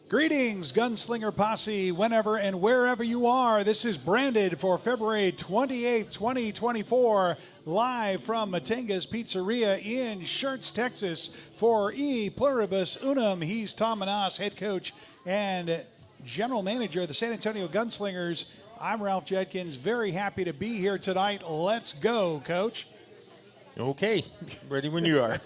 Greetings, Gunslinger Posse, whenever and wherever you are. This is Branded for February 28th, 2024, live from Matenga's Pizzeria in Schertz, Texas, for E Pluribus Unum. He's Tom Manas, head coach and general manager of the San Antonio Gunslingers. I'm Ralph Judkins, very happy to be here tonight. Let's go, Coach. Okay, ready when you are.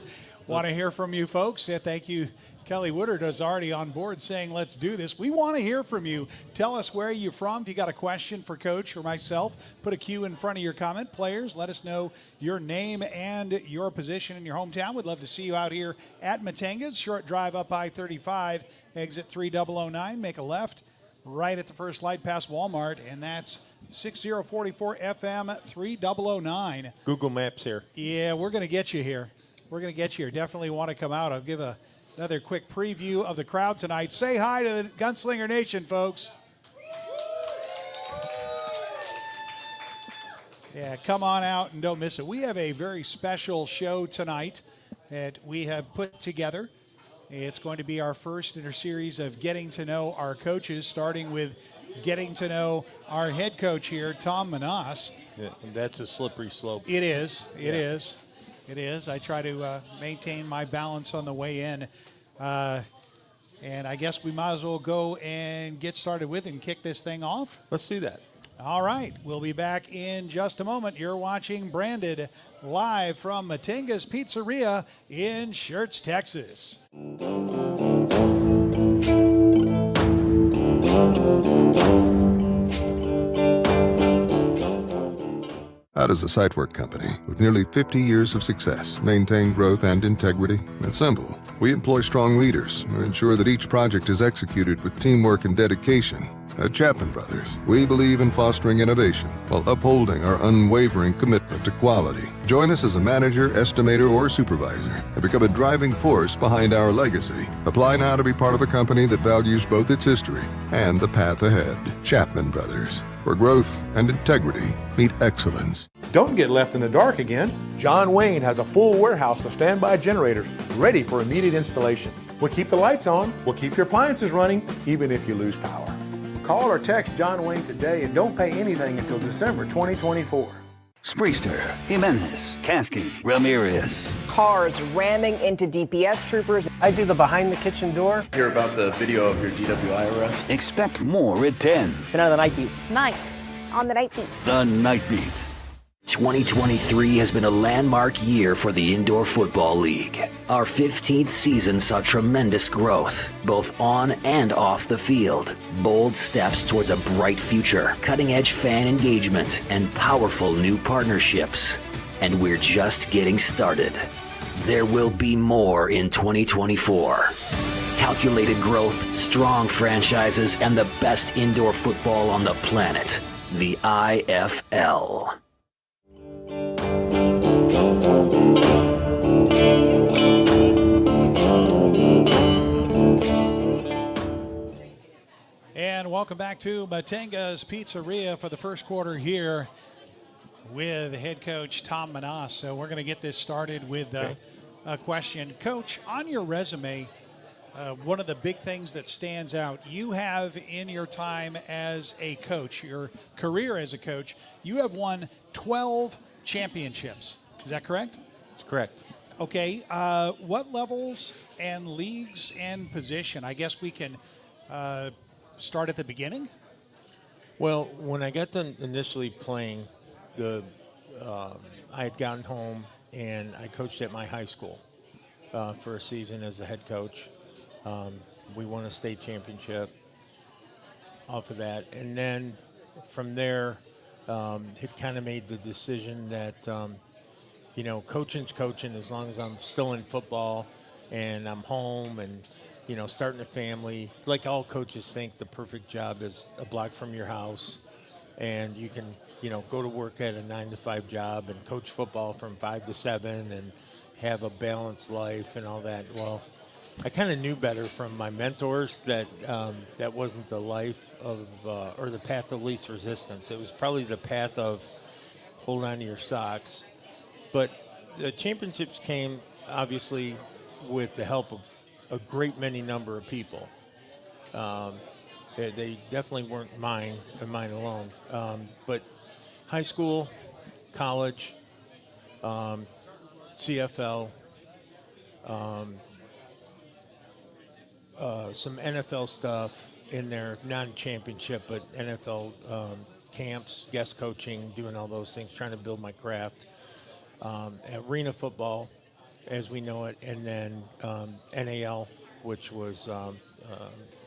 Want to hear from you folks. Thank you. Kelly Woodard is already on board saying, let's do this. We want to hear from you. Tell us where you're from. If you got a question for Coach or myself, put a Q in front of your comment. Players, let us know your name and your position in your hometown. We'd love to see you out here at Matenga's. Short drive up I-35, exit 3009. Make a left right at the first light past Walmart, and that's 6044 FM 3009. Google Maps here. Yeah, we're going to get you here. We're going to get you here. Definitely want to come out. I'll give another quick preview of the crowd tonight. Say hi to the Gunslinger Nation, folks. Yeah, come on out and don't miss it. We have a very special show tonight that we have put together. It's going to be our first in a series of getting to know our coaches, starting with getting to know our head coach here, Tom Manas. Yeah, and that's a slippery slope. It is. It is. It is. I try to maintain my balance on the way in. And I guess we might as well go and get started with and kick this thing off. Let's do that. All right. We'll be back in just a moment. You're watching Branded live from Matenga's Pizzeria in Schertz, Texas. How does a site work company with nearly 50 years of success maintain growth and integrity? It's simple. We employ strong leaders who ensure that each project is executed with teamwork and dedication. At Chapman Brothers, we believe in fostering innovation while upholding our unwavering commitment to quality. Join us as a manager, estimator, or supervisor and become a driving force behind our legacy. Apply now to be part of a company that values both its history and the path ahead. Chapman Brothers, where growth and integrity meet excellence. Don't get left in the dark again. John Wayne has a full warehouse of standby generators ready for immediate installation. We'll keep the lights on, we'll keep your appliances running, even if you lose power. Call or text John Wayne today and don't pay anything until December 2024. Spriester, Jimenez, Kasky, Ramirez. Cars ramming into DPS troopers. I do the behind the kitchen door. Hear about the video of your DWI arrest? Expect more at 10. Tonight on the Night Beat. Night on the Night Beat. The Night Beat. 2023 has been a landmark year for the Indoor Football League. Our 15th season saw tremendous growth, both on and off the field. Bold steps towards a bright future, cutting-edge fan engagement, and powerful new partnerships. And we're just getting started. There will be more in 2024. Calculated growth, strong franchises, and the best indoor football on the planet. The IFL. And welcome back to Matenga's Pizzeria for the first quarter here with head coach Tom Manas. So we're going to get this started with a question. Coach, on your resume, one of the big things that stands out, you have in your time as a coach, your career as a coach, you have won 12 championships. Is that correct? That's correct. Okay. What levels and leagues and position? I guess we can start at the beginning. Well, when I got done initially playing, I had gotten home and I coached at my high school for a season as a head coach. We won a state championship off of that, and then from there, had kind of made the decision that coaching's coaching as long as I'm still in football and I'm home and starting a family. Like all coaches think the perfect job is a block from your house, and you can go to work at a 9-to-5 job and coach football from 5 to 7 and have a balanced life and all that. Well, I kind of knew better from my mentors that that wasn't the life of or the path of least resistance. It was probably the path of hold on to your socks. But the championships came obviously with the help of a great many number of people. They definitely weren't mine alone. But high school, college, CFL, some NFL stuff in there, non-championship, but NFL camps, guest coaching, doing all those things, trying to build my craft. Arena football, as we know it, and then NAL, which was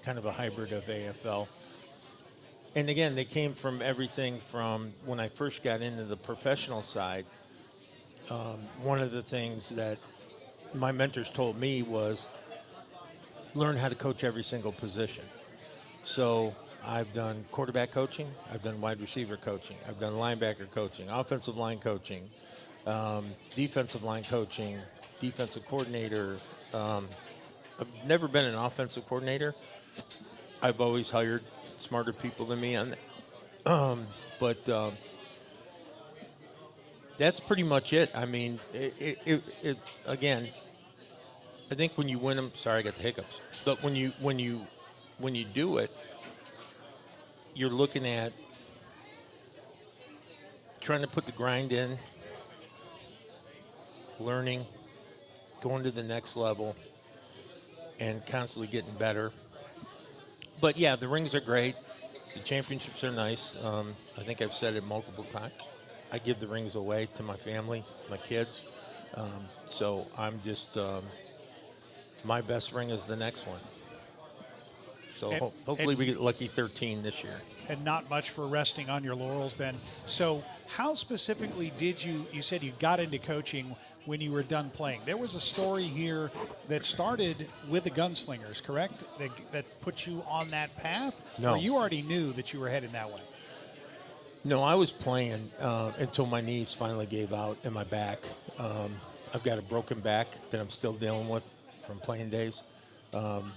kind of a hybrid of AFL. And again, they came from everything from when I first got into the professional side. One of the things that my mentors told me was learn how to coach every single position. So I've done quarterback coaching, I've done wide receiver coaching, I've done linebacker coaching, offensive line coaching, defensive line coaching, defensive coordinator. I've never been an offensive coordinator. I've always hired smarter people than me on that. But that's pretty much it. I mean, it again, I think when you win them, sorry, I got the hiccups. But when you do it, you're looking at trying to put the grind in, learning, going to the next level, and constantly getting better. But yeah, the rings are great. The championships are nice. I think I've said it multiple times. I give the rings away to my family, my kids. So I'm just, my best ring is the next one. So hopefully we get lucky 13 this year. And not much for resting on your laurels then. So how specifically did you said you got into coaching when you were done playing? There was a story here that started with the Gunslingers, correct? That put you on that path? No. Or you already knew that you were heading that way? No, I was playing until my knees finally gave out and my back. I've got a broken back that I'm still dealing with from playing days.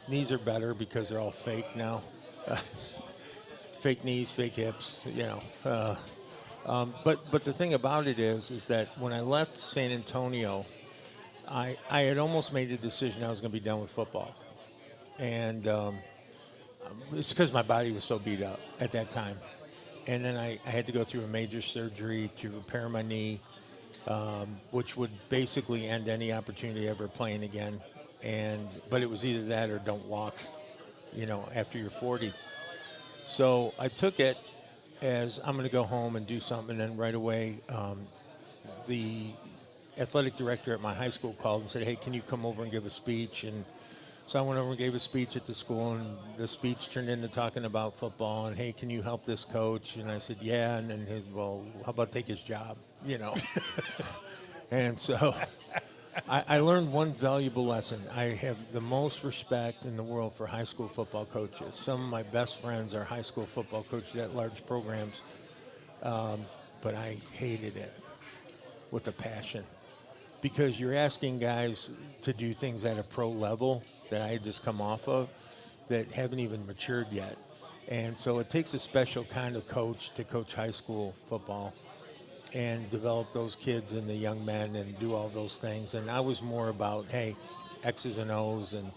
Knees are better because they're all fake now. Fake knees, fake hips, But the thing about it is that when I left San Antonio, I had almost made a decision I was going to be done with football. And it's because my body was so beat up at that time. And then I had to go through a major surgery to repair my knee, which would basically end any opportunity ever playing again. But it was either that or don't walk, after you're 40. So I took it as I'm going to go home and do something. And then right away, the athletic director at my high school called and said, hey, can you come over and give a speech? And so I went over and gave a speech at the school, and the speech turned into talking about football and, hey, can you help this coach? And I said, yeah. And then well, how about take his job, And so I learned one valuable lesson. I have the most respect in the world for high school football coaches. Some of my best friends are high school football coaches at large programs, but I hated it with a passion because you're asking guys to do things at a pro level that I had just come off of that haven't even matured yet. And so it takes a special kind of coach to coach high school football and develop those kids and the young men and do all those things. And I was more about, hey, X's and O's and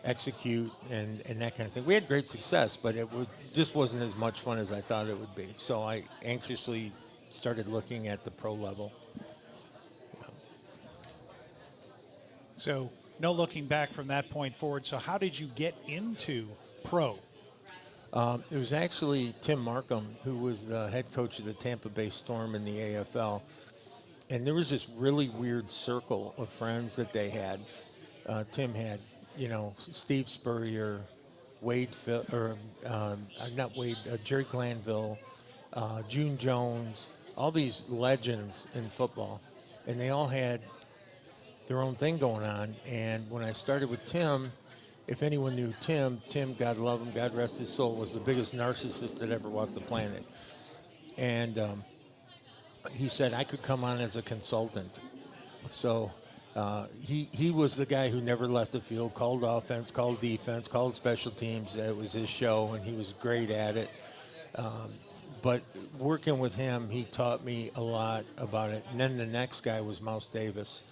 execute and that kind of thing. We had great success, but it just wasn't as much fun as I thought it would be. So I anxiously started looking at the pro level. So no looking back from that point forward. So how did you get into pro? It was actually Tim Markham, who was the head coach of the Tampa Bay Storm in the AFL. and there was this really weird circle of friends that they had. Tim had, Steve Spurrier, Jerry Glanville, June Jones, all these legends in football, and they all had their own thing going on. And when I started with Tim, if anyone knew Tim, God love him, God rest his soul, was the biggest narcissist that ever walked the planet. And he said I could come on as a consultant. So he was the guy who never left the field, called offense, called defense, called special teams. It was his show, and he was great at it. But working with him, he taught me a lot about it. And then the next guy was Mouse Davis.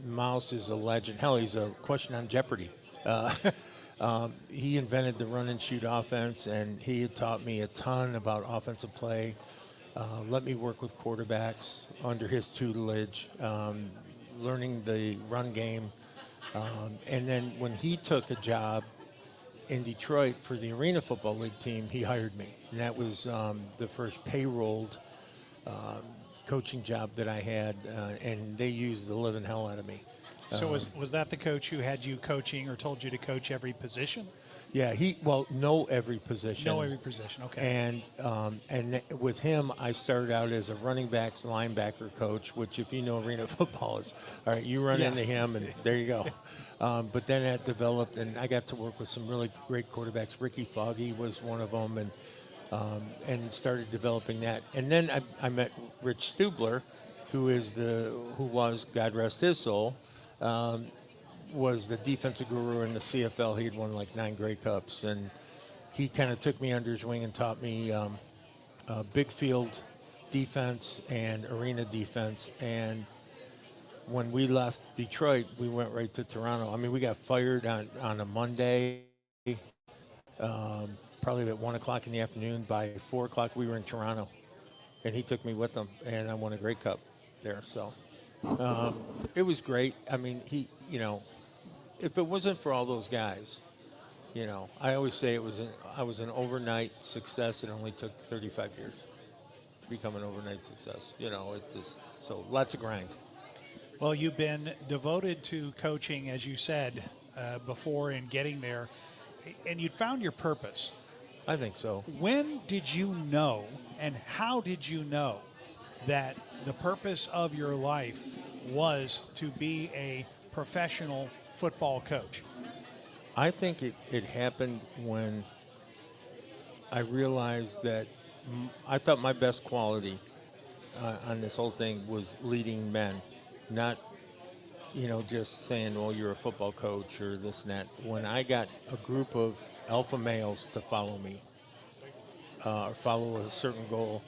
Mouse is a legend. Hell, he's a question on Jeopardy. He invented the run and shoot offense, and he had taught me a ton about offensive play. Let me work with quarterbacks under his tutelage, learning the run game. And then when he took a job in Detroit for the Arena Football League team, he hired me. And that was the first payrolled coaching job that I had, and they used the living hell out of me. So was that the coach who had you coaching or told you to coach every position? Yeah, know every position. Know every position, okay. And with him, I started out as a running backs linebacker coach, which if you know arena football is, all right, you run into him and there you go. But then that developed, and I got to work with some really great quarterbacks. Ricky Foggy was one of them, and started developing that. And then I met Rich Stubler, who was, God rest his soul, was the defensive guru in the CFL. He had won like 9 Grey Cups, and he kind of took me under his wing and taught me big field defense and arena defense. And when we left Detroit, we went right to Toronto. I mean, we got fired on a Monday, probably at 1 o'clock in the afternoon. By 4 o'clock, we were in Toronto, and he took me with him, and I won a Grey Cup there. So it was great. I mean, if it wasn't for all those guys, I always say I was an overnight success. It only took 35 years to become an overnight success. So lots of grind. Well, you've been devoted to coaching, as you said before, in getting there, and you'd found your purpose. I think so. When did you know, and how did you know that the purpose of your life was to be a professional football coach? I think it happened when I realized that I thought my best quality on this whole thing was leading men, not, just saying, well, you're a football coach or this and that. When I got a group of alpha males to follow me, or follow a certain goal,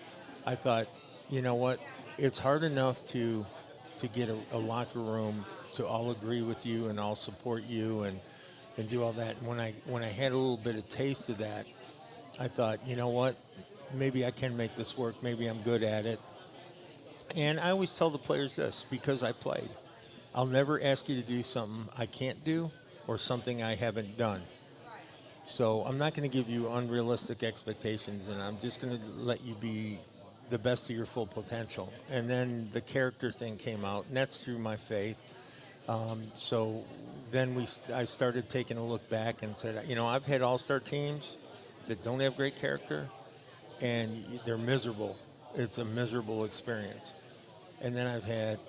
I thought, you know what, it's hard enough to get a locker room to all agree with you and all support you and do all that. And when I had a little bit of taste of that, I thought, you know what, maybe I can make this work. Maybe I'm good at it. And I always tell the players this, because I played. I'll never ask you to do something I can't do or something I haven't done. So I'm not going to give you unrealistic expectations, and I'm just going to let you be the best of your full potential. And then the character thing came out, and that's through my faith. So then I started taking a look back and said, I've had all-star teams that don't have great character, and they're miserable. It's a miserable experience. And then I've had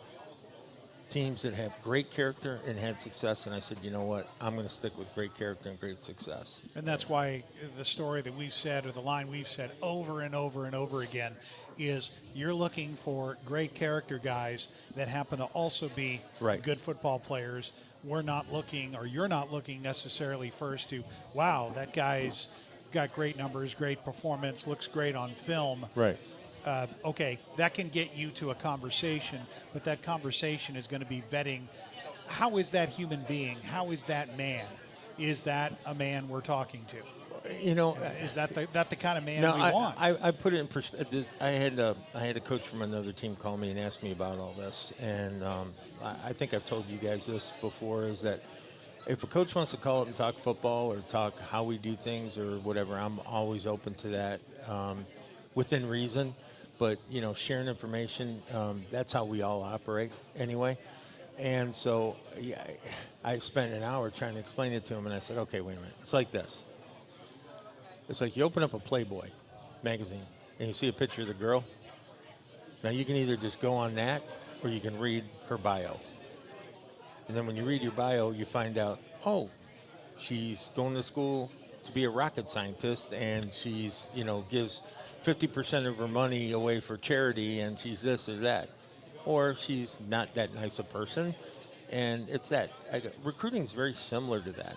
teams that have great character and had success, and I said, you know what, I'm going to stick with great character and great success. And that's why the story that we've said, or the line we've said over and over and over again, is you're looking for great character guys that happen to also be good football players. We're not looking, or you're not looking necessarily first to, wow, that guy's got great numbers, great performance, looks great on film. Right. Okay, that can get you to a conversation, but that conversation is going to be vetting, how is that human being? How is that man? Is that a man we're talking to? Is that the kind of man we want? I put it in perspective. I had a coach from another team call me and ask me about all this, and I think I've told you guys this before, is that if a coach wants to call up and talk football or talk how we do things or whatever, I'm always open to that within reason. but, sharing information, that's how we all operate anyway. And so yeah, I spent an hour trying to explain it to him, and I said, okay, wait a minute. It's like this. It's like you open up a Playboy magazine, and you see a picture of the girl. Now, you can either just go on that, or you can read her bio. And then when you read your bio, you find out, oh, she's going to school to be a rocket scientist, and she's, gives 50% of her money away for charity, and she's this or that. Or she's not that nice a person, and it's that. Recruiting is very similar to that.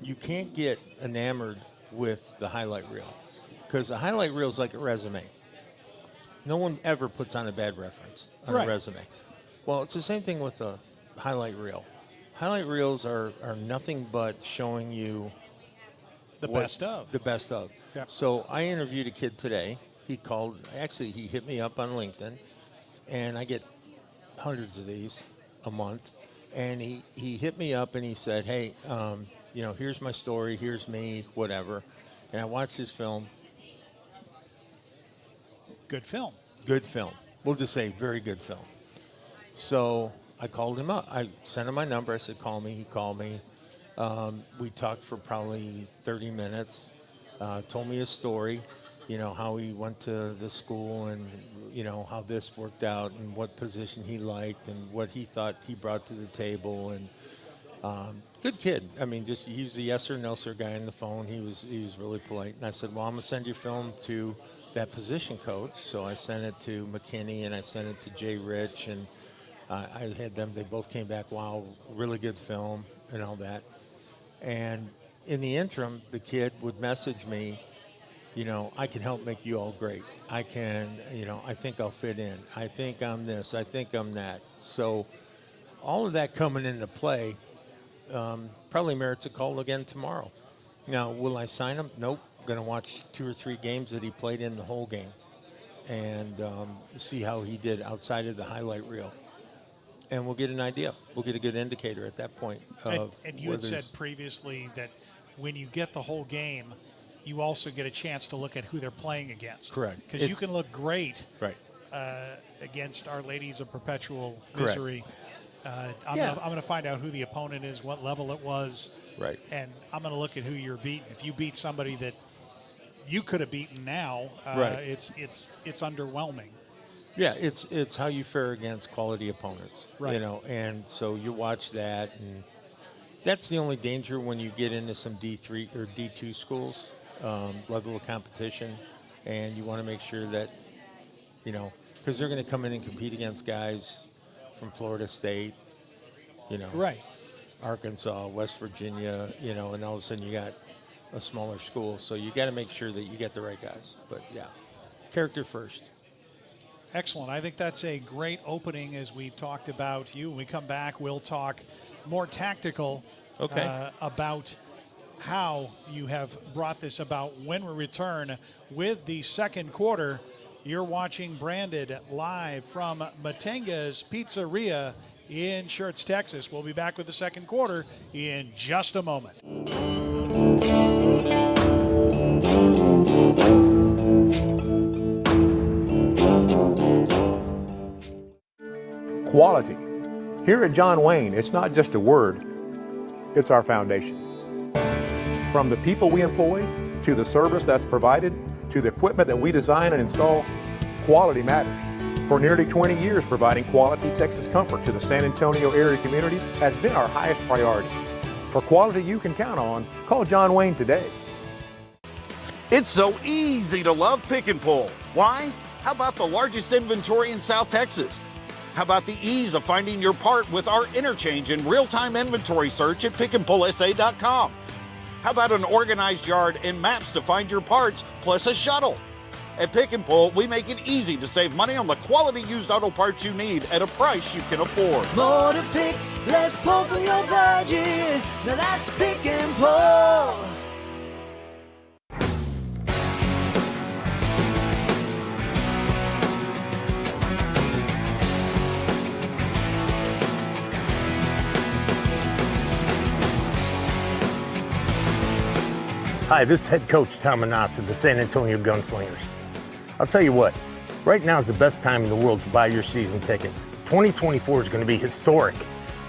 You can't get enamored with the highlight reel, because the highlight reel is like a resume. No one ever puts on a bad reference on a resume. Well, it's the same thing with a highlight reel. Highlight reels are nothing but showing you the best of. The best of. Yep. So I interviewed a kid today. He hit me up on LinkedIn, and I get hundreds of these a month. And he hit me up and he said, hey, here's my story, here's me, whatever. And I watched his film. Good film. Good film. We'll just say very good film. So I called him up. I sent him my number. I said, call me. He called me. We talked for probably 30 minutes. Told me his story, how he went to this school and, how this worked out and what position he liked and what he thought he brought to the table. And good kid. I mean, he was a yes or no sir guy on the phone. He was really polite. And I said, well, I'm going to send your film to that position coach. So I sent it to McKinney and I sent it to Jay Rich, and I had them. They both came back, wow, really good film and all that. And in the interim, the kid would message me, I can help make you all great. I can, I think I'll fit in. I think I'm this. I think I'm that. So all of that coming into play probably merits a call again tomorrow. Now, will I sign him? Nope. Going to watch 2 or 3 games that he played in the whole game and see how he did outside of the highlight reel. And we'll get an idea. We'll get a good indicator at that point. And you had said previously that when you get the whole game, you also get a chance to look at who they're playing against. Correct. Because you can look great right. Against Our Ladies of Perpetual Misery. I'm going to find out who the opponent is, what level it was. Right. And I'm going to look at who you're beating. If you beat somebody that you could have beaten now, it's underwhelming. Yeah, it's how you fare against quality opponents, right. And so you watch that, and that's the only danger when you get into some D3 or D2 schools, level of competition, and you want to make sure that, because they're going to come in and compete against guys from Florida State, right, Arkansas, West Virginia, and all of a sudden you got a smaller school, so you got to make sure that you get the right guys. But yeah, character first. Excellent. I think that's a great opening as we've talked about you. When we come back, we'll talk more tactical about how you have brought this about when we return with the second quarter. You're watching Branded live from Matenga's Pizzeria in Schertz, Texas. We'll be back with the second quarter in just a moment. Quality. Here at John Wayne, it's not just a word, it's our foundation. From the people we employ, to the service that's provided, to the equipment that we design and install, quality matters. For nearly 20 years, providing quality Texas comfort to the San Antonio area communities has been our highest priority. For quality you can count on, call John Wayne today. It's so easy to love Pick and Pull. Why? How about the largest inventory in South Texas? How about the ease of finding your part with our interchange and real-time inventory search at pickandpullsa.com? How about an organized yard and maps to find your parts, plus a shuttle? At Pick and Pull, we make it easy to save money on the quality used auto parts you need at a price you can afford. More to pick, less pull from your budget. Now that's Pick and Pull. Hi, this is head coach Tom Manassa of the San Antonio Gunslingers. I'll tell you what, Right now is the best time in the world to buy your season tickets. 2024 is going to be historic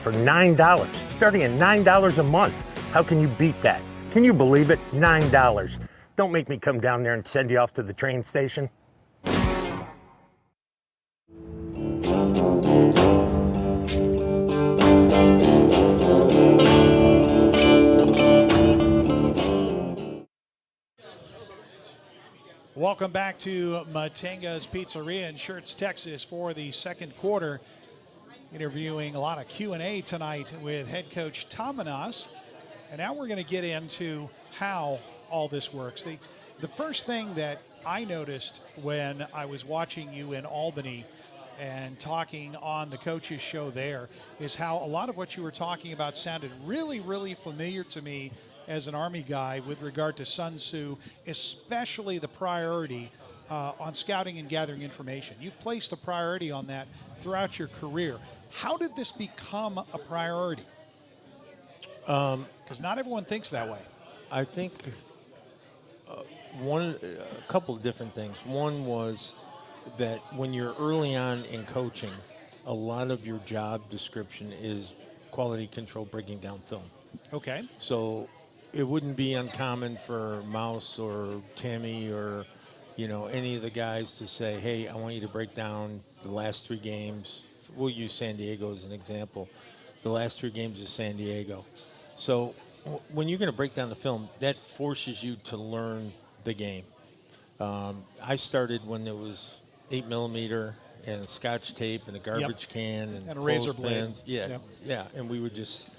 for $9, starting at $9 a month. How can you beat that? Can you believe it? $9. Don't make me come down there and send you off to the train station. Welcome back to Matanga's Pizzeria in Schertz, Texas for the second quarter. Interviewing a lot of Q&A tonight with head coach Tom Manas. And now we're going to get into how all this works. The first thing that I noticed when I was watching you in Albany and talking on the coaches show there is how a lot of what you were talking about sounded really, really familiar to me as an Army guy with regard to Sun Tzu, especially the priority on scouting and gathering information. You've placed a priority on that throughout your career. How did this become a priority? Because not everyone thinks that way. I think a couple of different things. One was that when you're early on in coaching, a lot of your job description is quality control, breaking down film. Okay. So it wouldn't be uncommon for Mouse or Timmy or, any of the guys to say, hey, I want you to break down the last 3 games. We'll use San Diego as an example. The last 3 games of San Diego. So when you're going to break down the film, that forces you to learn the game. I started when there was 8mm and Scotch tape and a garbage can and a razor blade. Yeah. And we would just,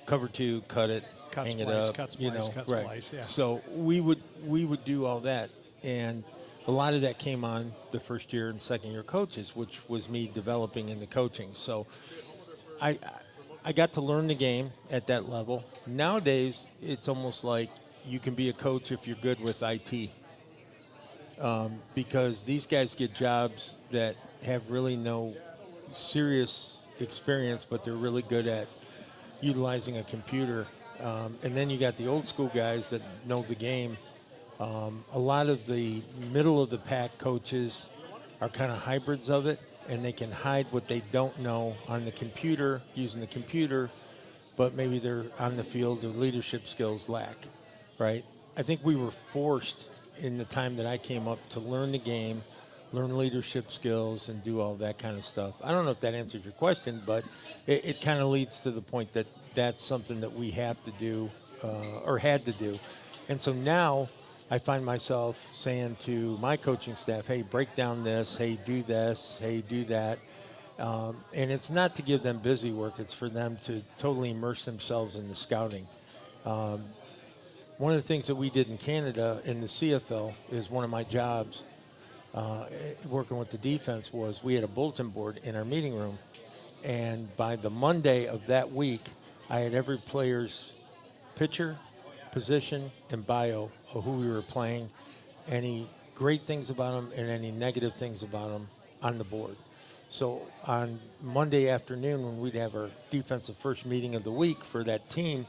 cover 2, cut it, hang it up. Cut splice, yeah. So we would do all that, and a lot of that came on the first year and second year coaches, which was me developing into coaching. So I got to learn the game at that level. Nowadays, it's almost like you can be a coach if you're good with IT, because these guys get jobs that have really no serious experience, but they're really good at utilizing a computer. And then you got the old school guys that know the game. A lot of the middle of the pack coaches are kind of hybrids of it, and they can hide what they don't know on the computer, using the computer, but maybe they're on the field, their leadership skills lack, right? I think we were forced in the time that I came up to learn the game, learn leadership skills, and do all that kind of stuff. I don't know if that answers your question, but it kind of leads to the point that that's something that we have to do, or had to do. And so now I find myself saying to my coaching staff, hey, break down this, hey, do this, hey, do that. And it's not to give them busy work, it's for them to totally immerse themselves in the scouting. One of the things that we did in Canada in the CFL is one of my jobs working with the defense was we had a bulletin board in our meeting room, and by the Monday of that week, I had every player's picture, position, and bio of who we were playing, any great things about them and any negative things about them on the board. So on Monday afternoon, when we'd have our defensive first meeting of the week for that team,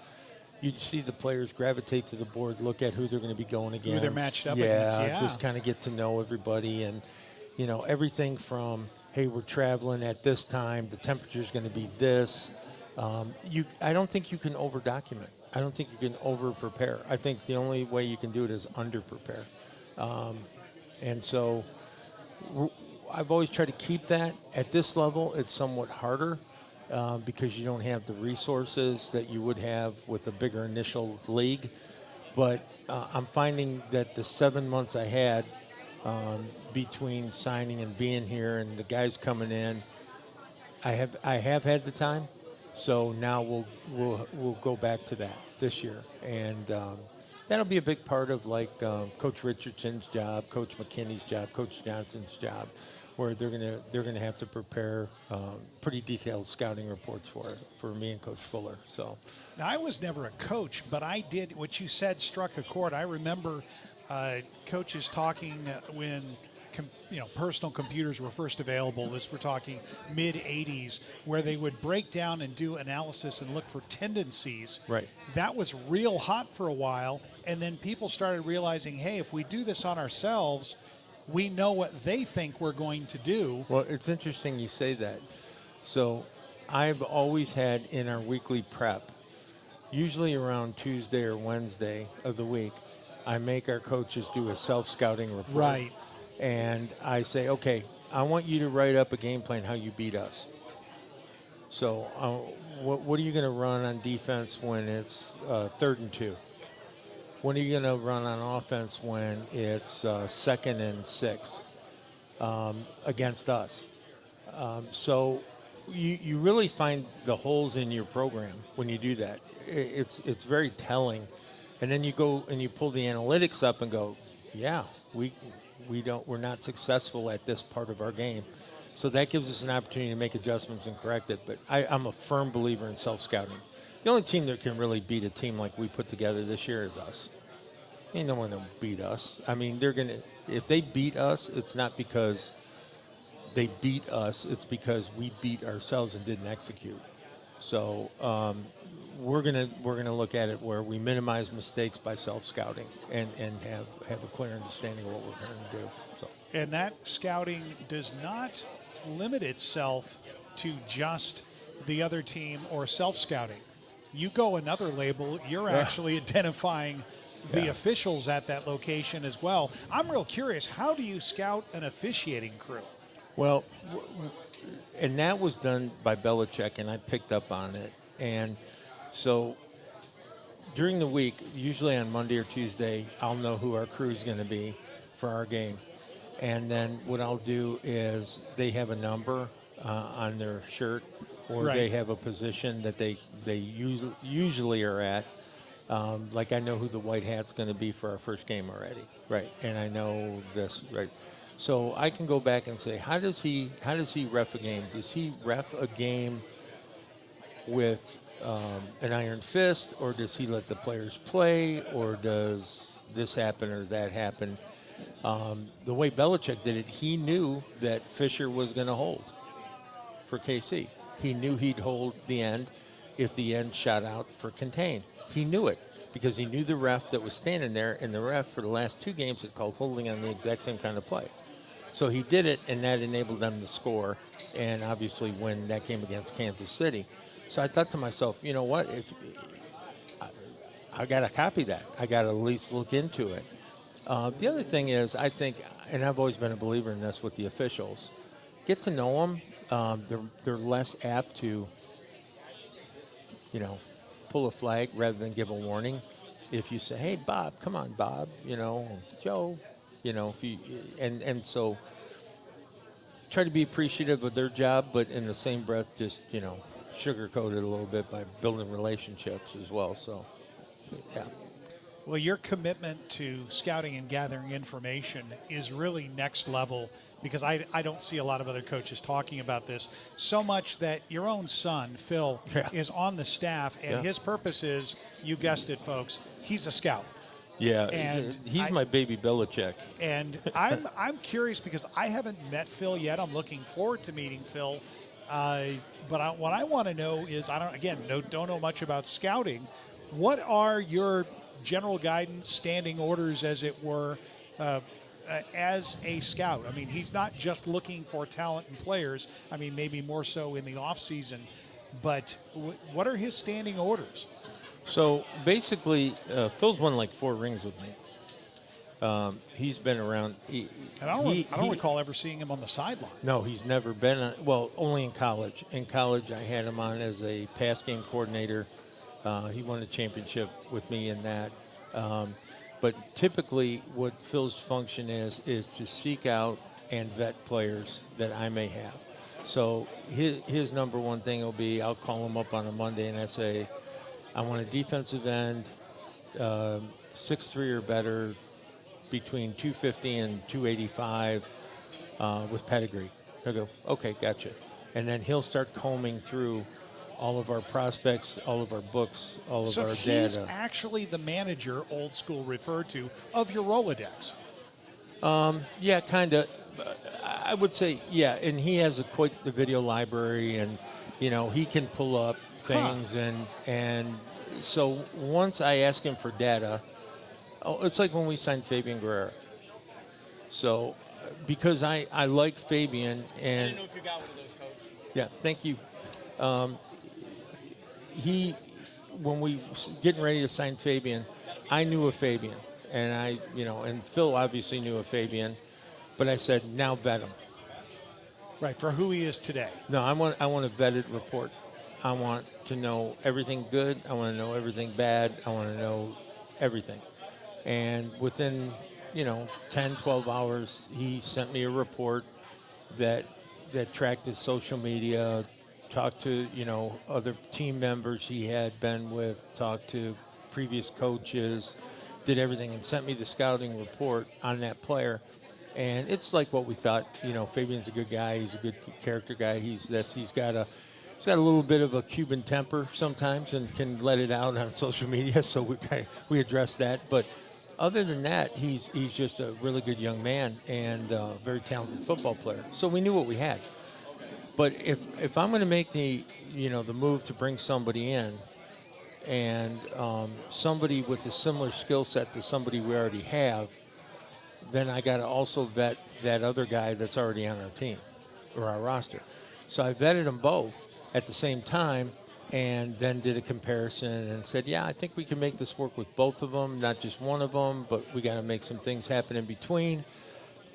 you'd see the players gravitate to the board, look at who they're going to be going against. Who they're matched up against, yeah. Just kind of get to know everybody. And, everything from, hey, we're traveling at this time, the temperature's going to be this. I don't think you can over-document. I don't think you can over-prepare. I think the only way you can do it is under-prepare. And so I've always tried to keep that. At this level, it's somewhat harder because you don't have the resources that you would have with a bigger initial league. But I'm finding that the 7 months I had between signing and being here and the guys coming in, I have had the time. So now we'll go back to that this year, and that'll be a big part of Coach Richardson's job, Coach McKinney's job, Coach Johnson's job, where they're gonna have to prepare pretty detailed scouting reports for me and Coach Fuller. So now, I was never a coach, but I did what you said struck a chord. I remember coaches talking when personal computers were first available. We're talking mid 80s, where they would break down and do analysis and look for tendencies. Right. That was real hot for a while, and then people started realizing, hey, if we do this on ourselves, we know what they think we're going to do. Well, it's interesting you say that. So I've always had in our weekly prep, usually around Tuesday or Wednesday of the week, I make our coaches do a self-scouting report. Right. And I say, okay, I want you to write up a game plan how you beat us. So what are you going to run on defense when it's 3rd and 2? When are you going to run on offense when it's 2nd and 6 against us? So you really find the holes in your program when you do that. It's very telling. And then you go and you pull the analytics up and go, yeah, we're not successful at this part of our game. So that gives us an opportunity to make adjustments and correct it. But I'm a firm believer in self-scouting. The only team that can really beat a team like we put together this year is us. Ain't no one that'll beat us. I mean, if they beat us, it's not because they beat us, it's because we beat ourselves and didn't execute. So we're gonna look at it where we minimize mistakes by self-scouting and have a clear understanding of what we're trying to do. So. And that scouting does not limit itself to just the other team or self-scouting. You go another label, you're actually identifying the officials at that location as well. I'm real curious, how do you scout an officiating crew? Well, and that was done by Belichick, and I picked up on it. And so during the week, usually on Monday or Tuesday, I'll know who our crew is going to be for our game. And then what I'll do is they have a number on their shirt, or they have a position that they usually are at. Like I know who the white hat's going to be for our first game already, right? And I know this, right? So I can go back and say, how does he ref a game? Does he ref a game with an iron fist, or does he let the players play, or does this happen or that happen? The way Belichick did it, he knew that Fisher was going to hold for KC. He knew he'd hold the end if the end shot out for contain. He knew it because he knew the ref that was standing there, and the ref for the last 2 games had called holding on the exact same kind of play. So he did it, and that enabled them to score and obviously win that game against Kansas City. So I thought to myself, you know what? If I got to copy that. I got to at least look into it. The other thing is, I think, and I've always been a believer in this with the officials, get to know them. They're less apt to, pull a flag rather than give a warning. If you say, hey, Bob, come on, Bob, Joe, and so try to be appreciative of their job, but in the same breath, just, sugarcoat it a little bit by building relationships as well. So, yeah. Well, your commitment to scouting and gathering information is really next level, because I don't see a lot of other coaches talking about this so much that your own son, Phil, is on the staff, and his purpose is, you guessed it, folks, he's a scout. Yeah, and he's my baby Belichick. And I'm curious because I haven't met Phil yet. I'm looking forward to meeting Phil. But what I want to know is, don't know much about scouting. What are your general guidance, standing orders, as it were, as a scout? I mean, he's not just looking for talent and players. I mean, maybe more so in the off season. But what are his standing orders? So basically, Phil's won like 4 rings with me. He's been around. I don't recall ever seeing him on the sideline. No, he's never been on. Well, only in college. In college, I had him on as a pass game coordinator. He won a championship with me in that. But typically, what Phil's function is to seek out and vet players that I may have. So his number one thing will be, I'll call him up on a Monday and I say, I want a defensive end, 6'3" or better, between 250 and 285 with pedigree. He'll go, okay, gotcha. And then he'll start combing through all of our prospects, all of our books, all of our data. So he's actually the manager, old school referred to, of your Rolodex. Yeah, kind of. I would say, yeah, and he has quite the video library, and, he can pull up things, and so once I ask him for data, it's like when we signed Fabian Guerrero. So because I like Fabian, and I didn't know if you got one of those, Coach. yeah, thank you. When we getting ready to sign Fabian, I knew of Fabian, and and Phil obviously knew of Fabian, but I said, now vet him. Right, for who he is today. No, I want a vetted report. I want to know everything good. I want to know everything bad. I want to know everything. And within, 10, 12 hours, he sent me a report that tracked his social media, talked to, other team members he had been with, talked to previous coaches, did everything, and sent me the scouting report on that player. And it's like what we thought. Fabian's a good guy. He's a good character guy. He's got a little bit of a Cuban temper sometimes and can let it out on social media. So we addressed that. But other than that, he's just a really good young man and a very talented football player. So we knew what we had. But if I'm going to make the move to bring somebody in, and somebody with a similar skill set to somebody we already have, then I got to also vet that other guy that's already on our team or our roster. So I vetted them both at the same time, and then did a comparison and said, yeah, I think we can make this work with both of them, not just one of them, but we got to make some things happen in between.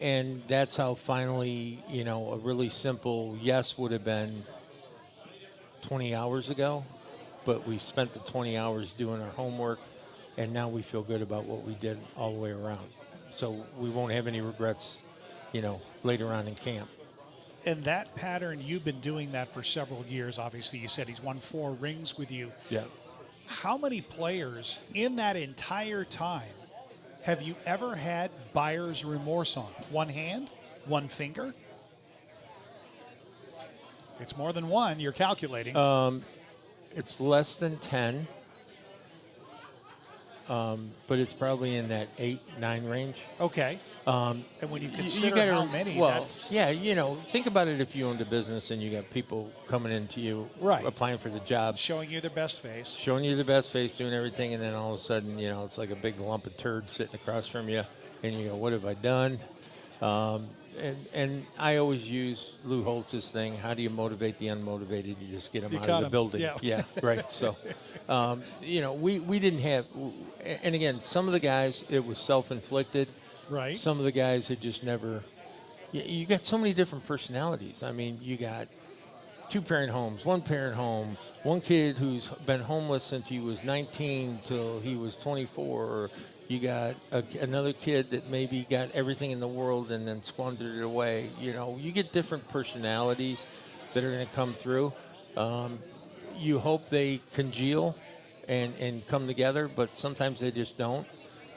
And that's how finally, a really simple yes would have been 20 hours ago, but we spent the 20 hours doing our homework, and now we feel good about what we did all the way around. So we won't have any regrets, later on in camp. And that pattern, you've been doing that for several years. Obviously, you said he's won 4 rings with you. Yeah. How many players in that entire time have you ever had buyer's remorse on? One hand? One finger? It's more than one, you're calculating. It's less than 10. But it's probably in that 8, 9 range. Okay. And when you consider how many, that's... Yeah, think about it if you owned a business and you got people coming into you, right, applying for the job. Showing you their best face. Showing you the best face, doing everything, and then all of a sudden, it's like a big lump of turd sitting across from you, and you go, what have I done? And I always use Lou Holtz's thing, how do you motivate the unmotivated? You just get them out of the building. Yeah, right. So, we didn't have, and again, some of the guys, it was self-inflicted. Right. Some of the guys had just never, you got so many different personalities. I mean, you got 2-parent homes, 1-parent home, one kid who's been homeless since he was 19 till he was 24, or you got another kid that maybe got everything in the world and then squandered it away. You get different personalities that are going to come through. You hope they congeal and come together, but sometimes they just don't.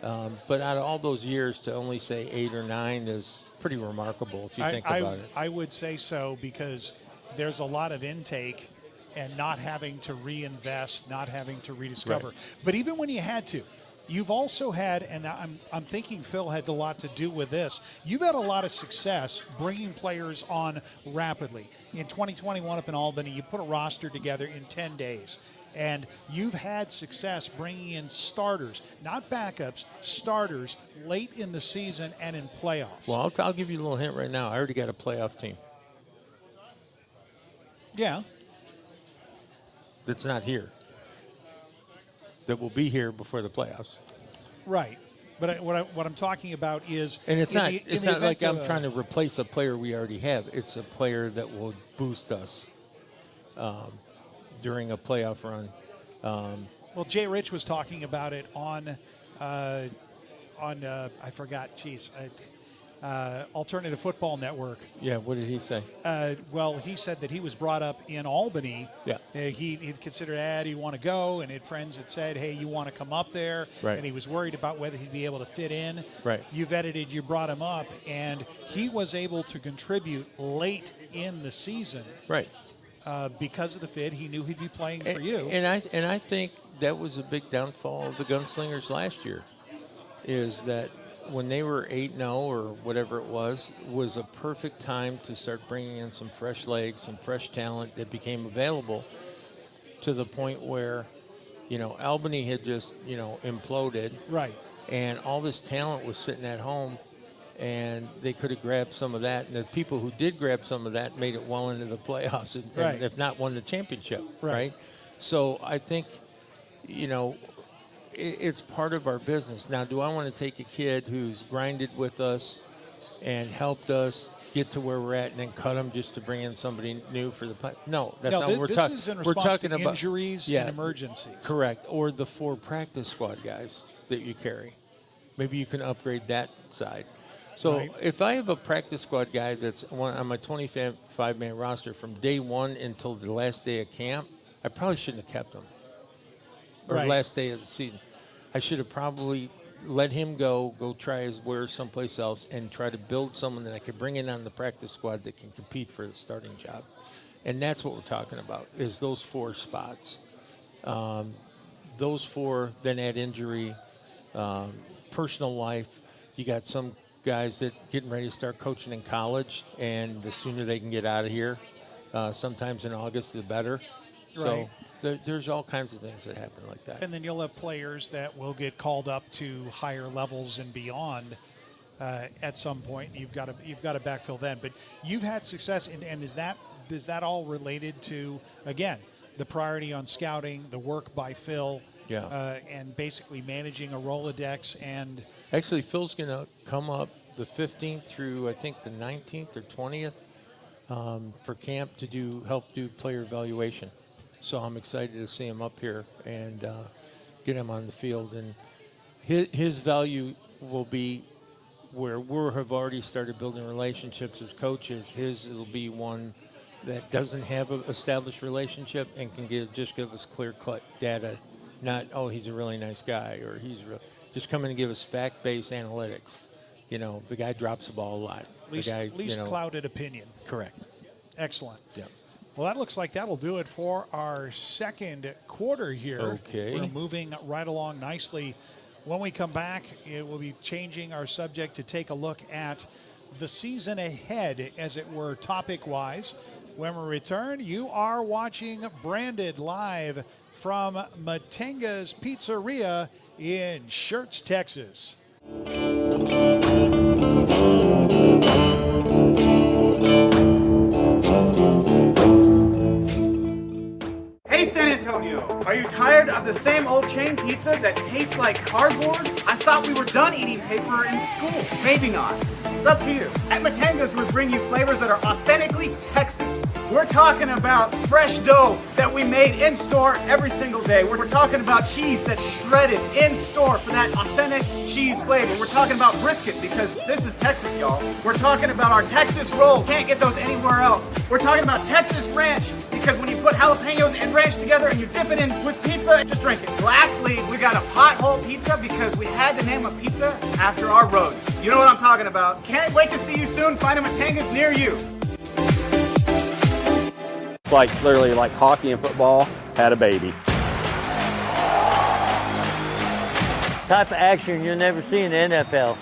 But out of all those years, to only say 8 or 9 is pretty remarkable if you think about it. I would say so, because there's a lot of intake and not having to reinvest, not having to rediscover. Right. But even when you had to, you've also had, and I'm thinking Phil had a lot to do with this, you've had a lot of success bringing players on rapidly. In 2021 up in Albany, you put a roster together in 10 days. And you've had success bringing in starters, not backups, starters late in the season and in playoffs. Well, I'll give you a little hint right now. I already got a playoff team. Yeah. That's not here. That will be here before the playoffs. Right. But what I'm talking about is... And it's not like I'm trying to replace a player we already have. It's a player that will boost us during a playoff run. Well, Jay Rich was talking about it on I forgot, Alternative Football Network. Yeah, what did he say? Well, he said that he was brought up in Albany. Yeah. He'd considered, do you want to go? And friends had said, hey, you want to come up there? Right. And he was worried about whether he'd be able to fit in. Right. You vetted, you brought him up, and he was able to contribute late in the season. Right. Because of the fit, he knew he'd be playing for you. And I think that was a big downfall of the Gunslingers last year, is that when they were 8-0 or whatever it was a perfect time to start bringing in some fresh legs, some fresh talent that became available, to the point where, Albany had just, imploded. Right. And all this talent was sitting at home, and they could have grabbed some of that. And the people who did grab some of that made it well into the playoffs, and if not won the championship, right? So I think, you know, it's part of our business. Now, do I want to take a kid who's grinded with us and helped us get to where we're at and then cut them just to bring in somebody new for the play? No, that's not what we're talking. This is in we're response talking to about injuries and emergencies. Correct. Or the 4 practice squad guys that you carry. Maybe you can upgrade that side. So if I have a practice squad guy that's on my 25-man roster from day one until the last day of camp, I probably shouldn't have kept him. Or last day of the season. I should have probably let him go try his wares someplace else and try to build someone that I could bring in on the practice squad that can compete for the starting job. And that's what we're talking about, is those 4 spots. Those 4, then add injury, personal life. You got some guys that getting ready to start coaching in college, and the sooner they can get out of here, sometimes in August, the better. So there's all kinds of things that happen like that. And then you'll have players that will get called up to higher levels and beyond at some point. You've got to backfill then. But you've had success, and is that all related to, again, the priority on scouting, the work by Phil, and basically managing a Rolodex? And actually, Phil's going to come up the 15th through I think the 19th or 20th for camp to help do player evaluation. So I'm excited to see him up here and get him on the field. And his value will be where we have already started building relationships as coaches. His will be one that doesn't have an established relationship and can just give us clear-cut data. Not, oh, he's a really nice guy, or just come in and give us fact-based analytics. You know, the guy drops the ball a lot. Least clouded opinion. Correct. Excellent. Yeah. Well, that looks like that'll do it for our second quarter here. Okay. We're moving right along nicely. When we come back, it will be changing our subject to take a look at the season ahead, as it were, topic-wise. When we return, you are watching Branded live from Matenga's Pizzeria in Schertz, Texas. Hey San Antonio, are you tired of the same old chain pizza that tastes like cardboard? I thought we were done eating paper in school. Maybe not. It's up to you. At Matenga's, we bring you flavors that are authentically Texan. We're talking about fresh dough that we made in store every single day. We're talking about cheese that's shredded in store for that authentic cheese flavor. We're talking about brisket because this is Texas, y'all. We're talking about our Texas rolls. Can't get those anywhere else. We're talking about Texas ranch because when you put jalapenos and ranch together and you dip it in with pizza, just drink it. Lastly, we got a pothole pizza because we had to name a pizza after our roads. You know what I'm talking about. Can't wait to see you soon. Find a Matenga's near you. It's like literally like hockey and football had a baby. Type of action you'll never see in the NFL.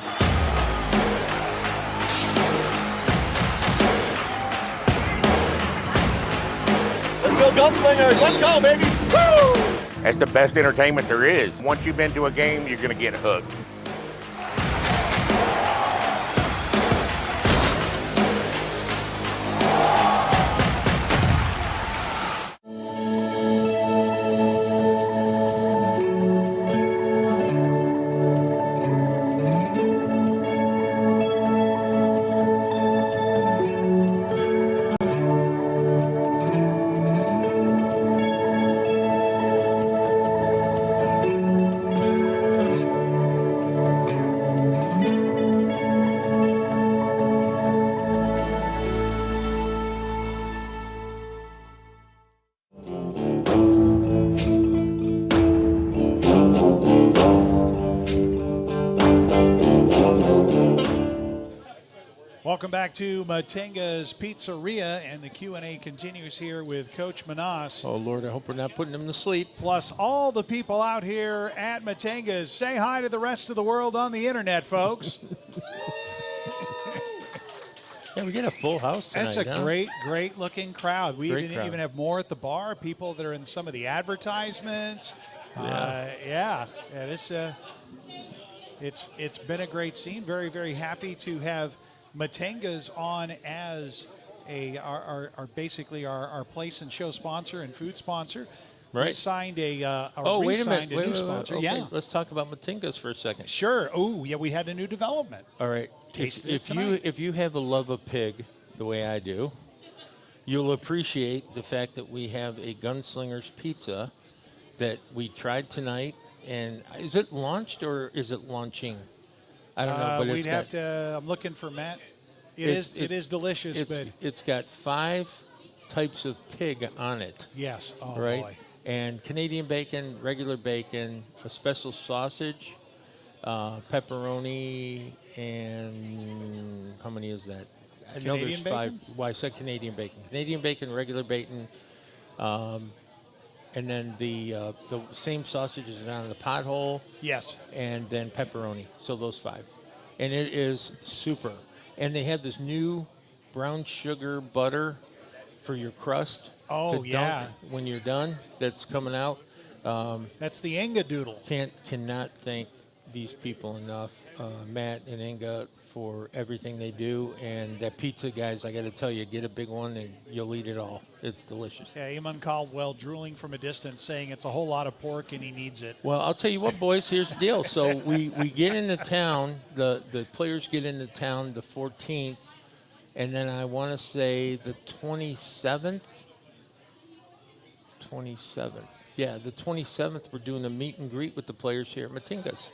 Let's go gunslingers, let's go baby, woo! That's the best entertainment there is. Once you've been to a game, you're gonna get hooked. Welcome back to Matenga's Pizzeria, and the Q&A continues here with Coach Manas. Oh, Lord, I hope we're not putting him to sleep. Plus all the people out here at Matenga's. Say hi to the rest of the world on the internet, folks. Yeah, we get a full house tonight. That's a great looking crowd. We even have more at the bar, people that are in some of the advertisements. it's been a great scene. Very, very happy to have Matenga's on as our basically our place and show sponsor and food sponsor. Right. We signed a wait a minute. new sponsor. Okay, yeah. let's talk about Matinga's for a second. Sure. Oh, yeah, we had a new development. All right. If you have a love of pig the way I do, you'll appreciate the fact that we have a Gunslinger's Pizza that we tried tonight. And is it launched or is it launching? I don't know, but we'd have to. I'm looking for Matt. It is delicious, but it's got 5 types of pig on it. Yes. Oh, right. Boy. And Canadian bacon, regular bacon, a special sausage, pepperoni, and how many is that? I know there's 5. Bacon? Well, I said Canadian bacon. Canadian bacon, regular bacon, and then the same sausage is on the pothole. Yes. And then pepperoni. So those 5. And it is super. And they have this new brown sugar butter for your crust. Oh, to yeah. dunk when you're done. That's coming out. That's the Inga Doodle. Cannot thank these people enough, Matt and Inga, for everything they do. And that pizza, guys, I got to tell you, get a big one and you'll eat it all. It's delicious. Yeah, Eamon Caldwell drooling from a distance, saying it's a whole lot of pork and he needs it. Well, I'll tell you what, boys. Here's the deal. So we get into town. The players get into town the 14th, and then I want to say the 27th. 27th. Yeah, the 27th, we're doing a meet and greet with the players here at Matinga's.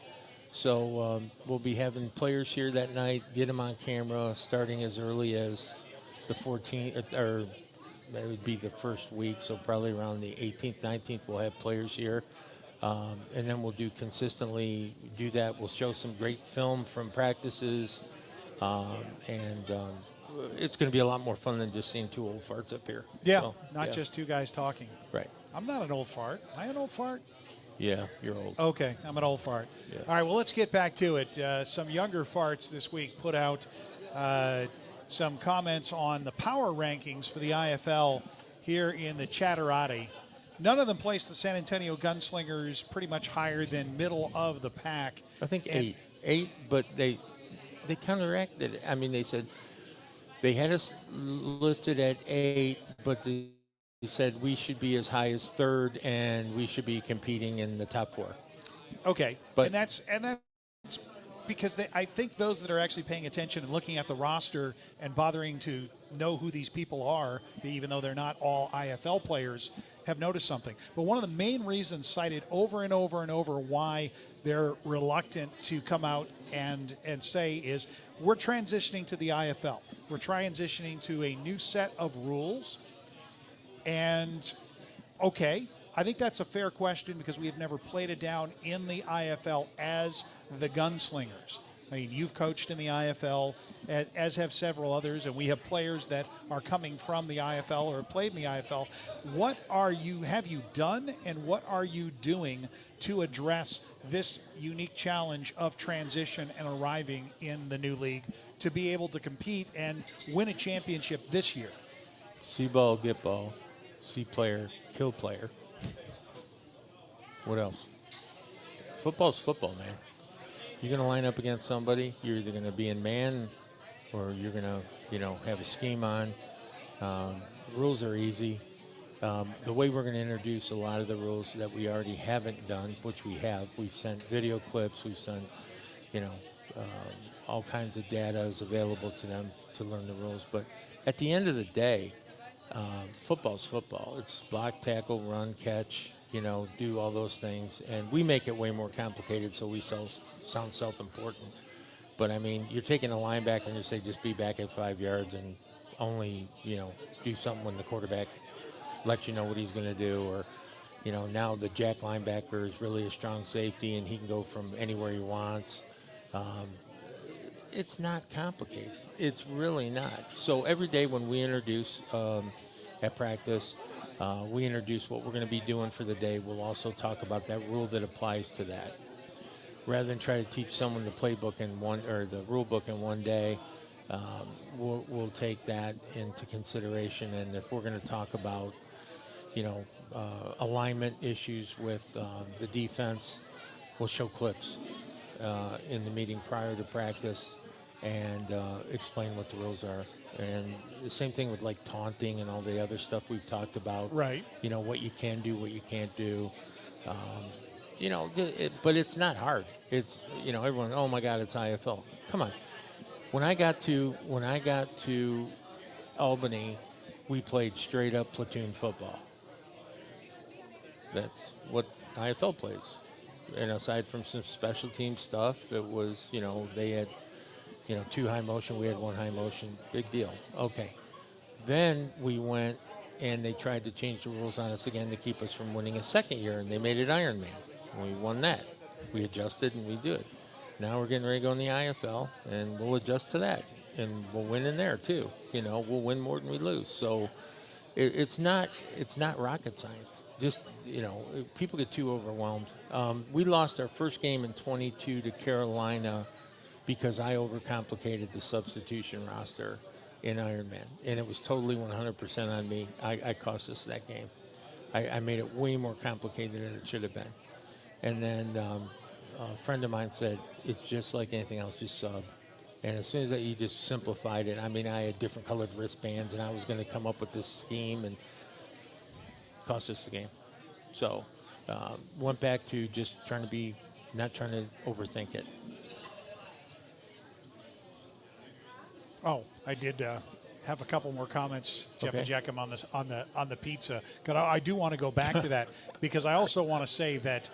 So we'll be having players here that night, get them on camera starting as early as the 14th, or that would be the first week, so probably around the 18th, 19th, we'll have players here. And then we'll consistently do that. We'll show some great film from practices, and it's going to be a lot more fun than just seeing 2 old farts up here. Yeah, so, not just 2 guys talking. Right. I'm not an old fart. Am I an old fart? Yeah, you're old. Okay, I'm an old fart. Yeah. All right, well, let's get back to it. Some younger farts this week put out some comments on the power rankings for the IFL here in the Chatterati. None of them placed the San Antonio Gunslingers pretty much higher than middle of the pack. I think 8, but they counteracted it. I mean, they said they had us listed at 8, but they said we should be as high as 3rd and we should be competing in the top 4. Okay, but and that's because I think those that are actually paying attention and looking at the roster and bothering to know who these people are, even though they're not all IFL players, have noticed something. But one of the main reasons cited over and over and over why they're reluctant to come out and say is we're transitioning to the IFL. We're transitioning to a new set of rules. And okay, I think that's a fair question because we have never played it down in the IFL as the Gunslingers. I mean, you've coached in the IFL, as have several others, and we have players that are coming from the IFL or have played in the IFL. What have you done, and what are you doing to address this unique challenge of transition and arriving in the new league to be able to compete and win a championship this year? See ball, get ball. See player, kill player. What else? Football's football, man. You're going to line up against somebody. You're either going to be in man or you're going to, have a scheme on. Rules are easy. The way we're going to introduce a lot of the rules that we already haven't done, which we have, we've sent video clips, we've sent, all kinds of data is available to them to learn the rules. But at the end of the day, football's football. It's block, tackle, run, catch, do all those things. And we make it way more complicated so we sound self-important. But, I mean, you're taking a linebacker and you say just be back at 5 yards and only, do something when the quarterback lets you know what he's going to do. Or, now the jack linebacker is really a strong safety and he can go from anywhere he wants. It's not complicated. It's really not. So every day when we introduce at practice, we introduce what we're going to be doing for the day. We'll also talk about that rule that applies to that. Rather than try to teach someone the playbook the rule book in one day, we'll take that into consideration. And if we're going to talk about, alignment issues with the defense, we'll show clips. in the meeting prior to practice and explain what the rules are. And the same thing with like taunting and all the other stuff we've talked about. Right. You know, what you can do, what you can't do. You know, but it's not hard. It's, you know, everyone, oh my God, it's IFL. Come on. When I got to Albany, we played straight up platoon football. That's what IFL plays. And aside from some special team stuff, it was, you know, they had, you know, 2 high motion, we had 1 high motion, big deal. Okay. Then we went and they tried to change the rules on us again to keep us from winning a second year, and they made it Ironman. And we won that. We adjusted and we do it. Now we're getting ready to go in the IFL, and we'll adjust to that. And we'll win in there too. You know, we'll win more than we lose. So it's not rocket science. Just, you know, people get too overwhelmed. We lost our first game in 22 to Carolina because I overcomplicated the substitution roster in Ironman, and it was totally 100% on me. I cost us that game. I made it way more complicated than it should have been. And then a friend of mine said, it's just like anything else, just sub. And as soon as he just simplified it, I mean, I had different colored wristbands, and I was going to come up with this scheme, and cost us the game. So went back to just not trying to overthink it. Oh, I did have a couple more comments, Jeff and Jackham, on this on the pizza. Because I do want to go back to that, because I also want to say that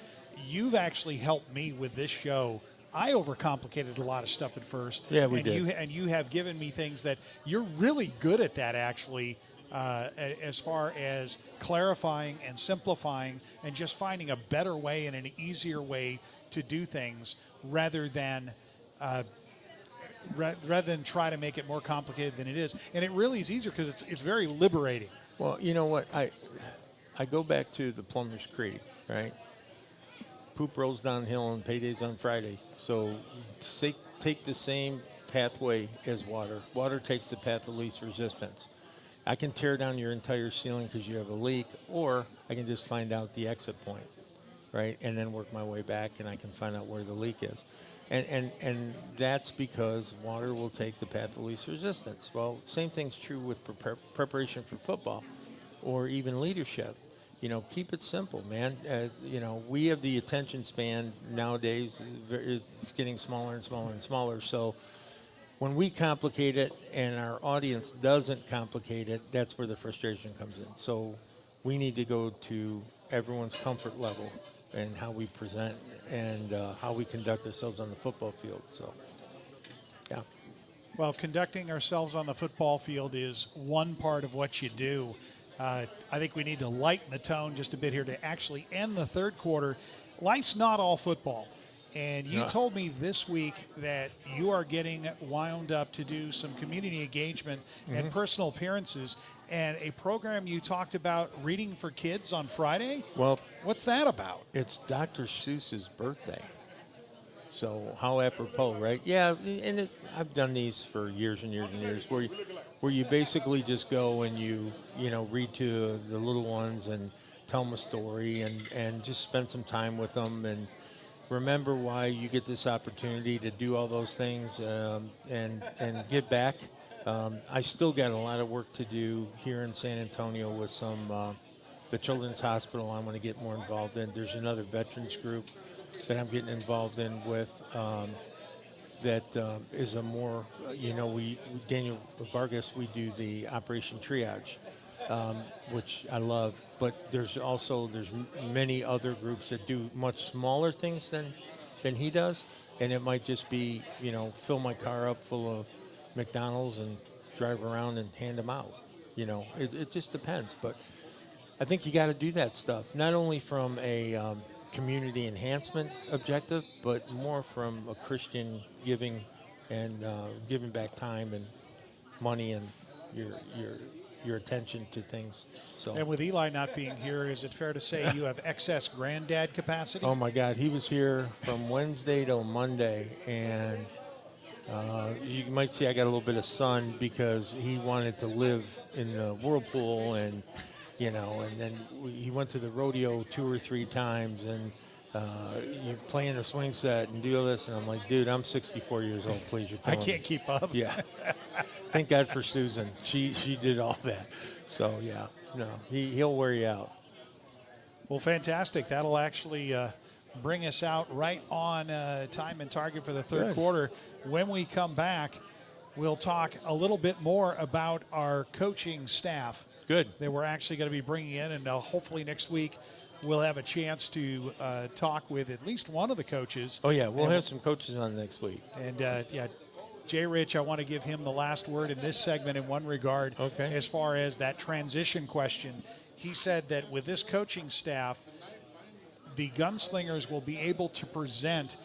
you've actually helped me with this show. I overcomplicated a lot of stuff at first. Yeah, we did. And you have given me things that you're really good at that, actually, as far as clarifying and simplifying and just finding a better way and an easier way to do things rather than try to make it more complicated than it is. And it really is easier because it's very liberating. Well, you know what? I go back to the Plumber's Creed, right? Poop rolls downhill and payday's on Friday. So take the same pathway as water. Water takes the path of least resistance. I can tear down your entire ceiling because you have a leak, or I can just find out the exit point, right? And then work my way back, and I can find out where the leak is. And that's because water will take the path of least resistance. Well, same thing's true with preparation for football or even leadership. You know, keep it simple, man. You know, we have the attention span nowadays. It's getting smaller and smaller and smaller. So when we complicate it and our audience doesn't complicate it, that's where the frustration comes in. So we need to go to everyone's comfort level and how we present and how we conduct ourselves on the football field. So, yeah. Well, conducting ourselves on the football field is one part of what you do. I think we need to lighten the tone just a bit here to actually end the third quarter. Life's not all football. And you told me this week that you are getting wound up to do some community engagement and personal appearances, and a program you talked about, reading for kids on Friday. Well, what's that about? It's Dr. Seuss's birthday. So how apropos, right? Yeah, and I've done these for years and years and years, where you basically just go and you read to the little ones and tell them a story and just spend some time with them and remember why you get this opportunity to do all those things and give back. I still got a lot of work to do here in San Antonio with the Children's Hospital I want to get more involved in. There's another veterans group that I'm getting involved in with that is a more, Daniel Vargas, we do the Operation Triage, which I love. But there's many other groups that do much smaller things than he does. And it might just be, fill my car up full of McDonald's and drive around and hand them out. It just depends. But I think you got to do that stuff, not only from a community enhancement objective, but more from a Christian giving and giving back time and money and your attention to things. So. And with Eli not being here, is it fair to say you have excess granddad capacity? Oh my God, he was here from Wednesday till Monday, and you might see I got a little bit of sun because he wanted to live in the whirlpool and then he went to the rodeo 2 or 3 times, and you're playing the swing set and do all this. And I'm like, dude, I'm 64 years old. Please, you're telling I can't me. keep up. Yeah. Thank God for Susan. She did all that. So, yeah, no, he'll wear you out. Well, fantastic. That'll actually bring us out right on time and target for the third quarter. When we come back, we'll talk a little bit more about our coaching staff. Good. That we're actually going to be bringing in, and hopefully next week we'll have a chance to talk with at least one of the coaches. Oh, yeah, we'll have some coaches on next week. And, Jay Rich, I want to give him the last word in this segment in one regard. Okay. As far as that transition question. He said that with this coaching staff, the Gunslingers will be able to present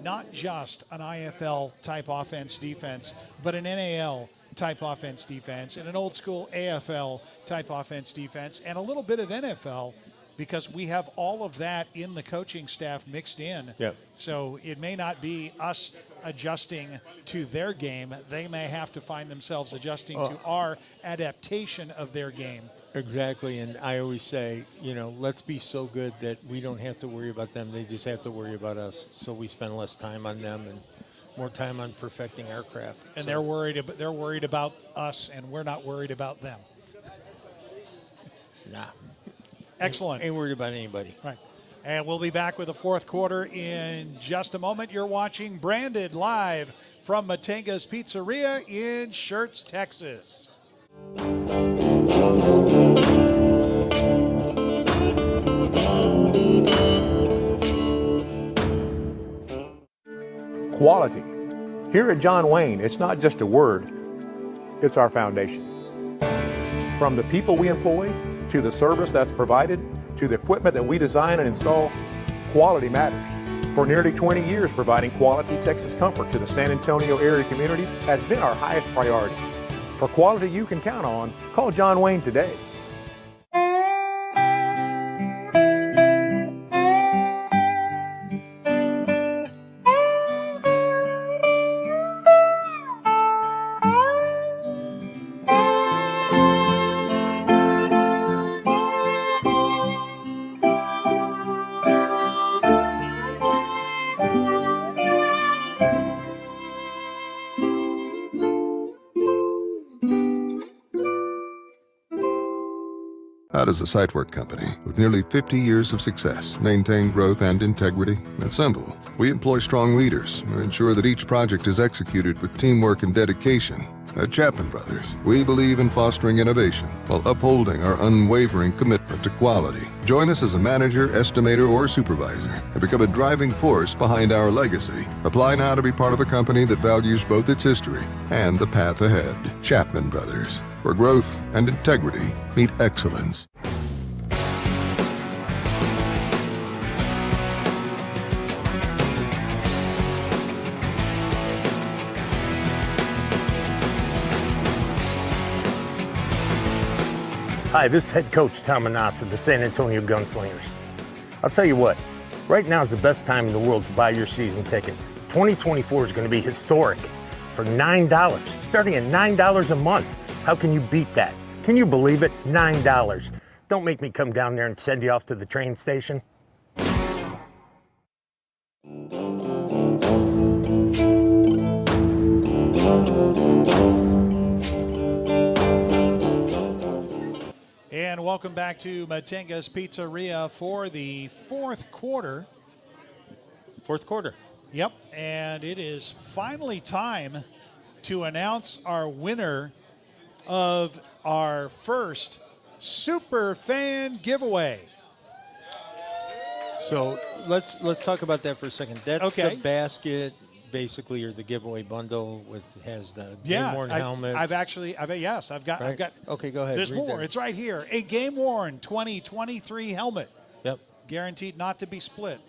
not just an IFL-type offense-defense, but an NAL-type offense-defense and an old-school AFL-type offense-defense and a little bit of NFL, because we have all of that in the coaching staff mixed in. Yep. So it may not be us adjusting to their game. They may have to find themselves adjusting to our adaptation of their game. Exactly, and I always say, let's be so good that we don't have to worry about them. They just have to worry about us. So we spend less time on them and more time on perfecting our craft. And they're worried about us, and we're not worried about them. Nah. Excellent. Ain't worried about anybody. Right. And we'll be back with the fourth quarter in just a moment. You're watching Branded live from Matenga's Pizzeria in Schertz, Texas. Quality. Here at John Wayne, it's not just a word, it's our foundation. From the people we employ, to the service that's provided, to the equipment that we design and install, quality matters. For nearly 20 years, providing quality Texas comfort to the San Antonio area communities has been our highest priority. For quality you can count on, call John Wayne today. How does a site work company with nearly 50 years of success maintain growth and integrity? It's simple. We employ strong leaders who ensure that each project is executed with teamwork and dedication. At Chapman Brothers, we believe in fostering innovation while upholding our unwavering commitment to quality. Join us as a manager, estimator, or supervisor and become a driving force behind our legacy. Apply now to be part of a company that values both its history and the path ahead. Chapman Brothers, where growth and integrity meet excellence. Hi, this is head coach Tom Manassa of the San Antonio Gunslingers. I'll tell you what, right now is the best time in the world to buy your season tickets. 2024 is going to be historic. For $9, starting at $9 a month. How can you beat that? Can you believe it? $9. Don't make me come down there and send you off to the train station. And welcome back to Matenga's Pizzeria for the fourth quarter. Fourth quarter. Yep, and it is finally time to announce our winner of our first Super Fan giveaway. So let's talk about that for a second. That's okay. The basket, basically, or the giveaway bundle has the game-worn helmet. I've got. Okay, go ahead. There's more. It's right here. A game-worn 2023 helmet. Yep. Guaranteed not to be split.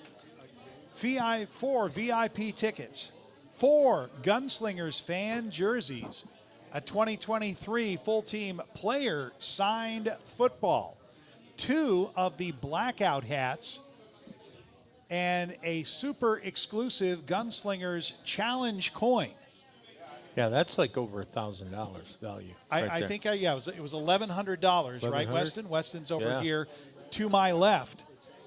4 VIP tickets, 4 Gunslingers fan jerseys, a 2023 full-team player signed football, 2 of the blackout hats, and a super exclusive Gunslingers Challenge coin. Yeah, that's like over $1,000 value. I think it was $1,100, right, Weston? Weston's over here to my left.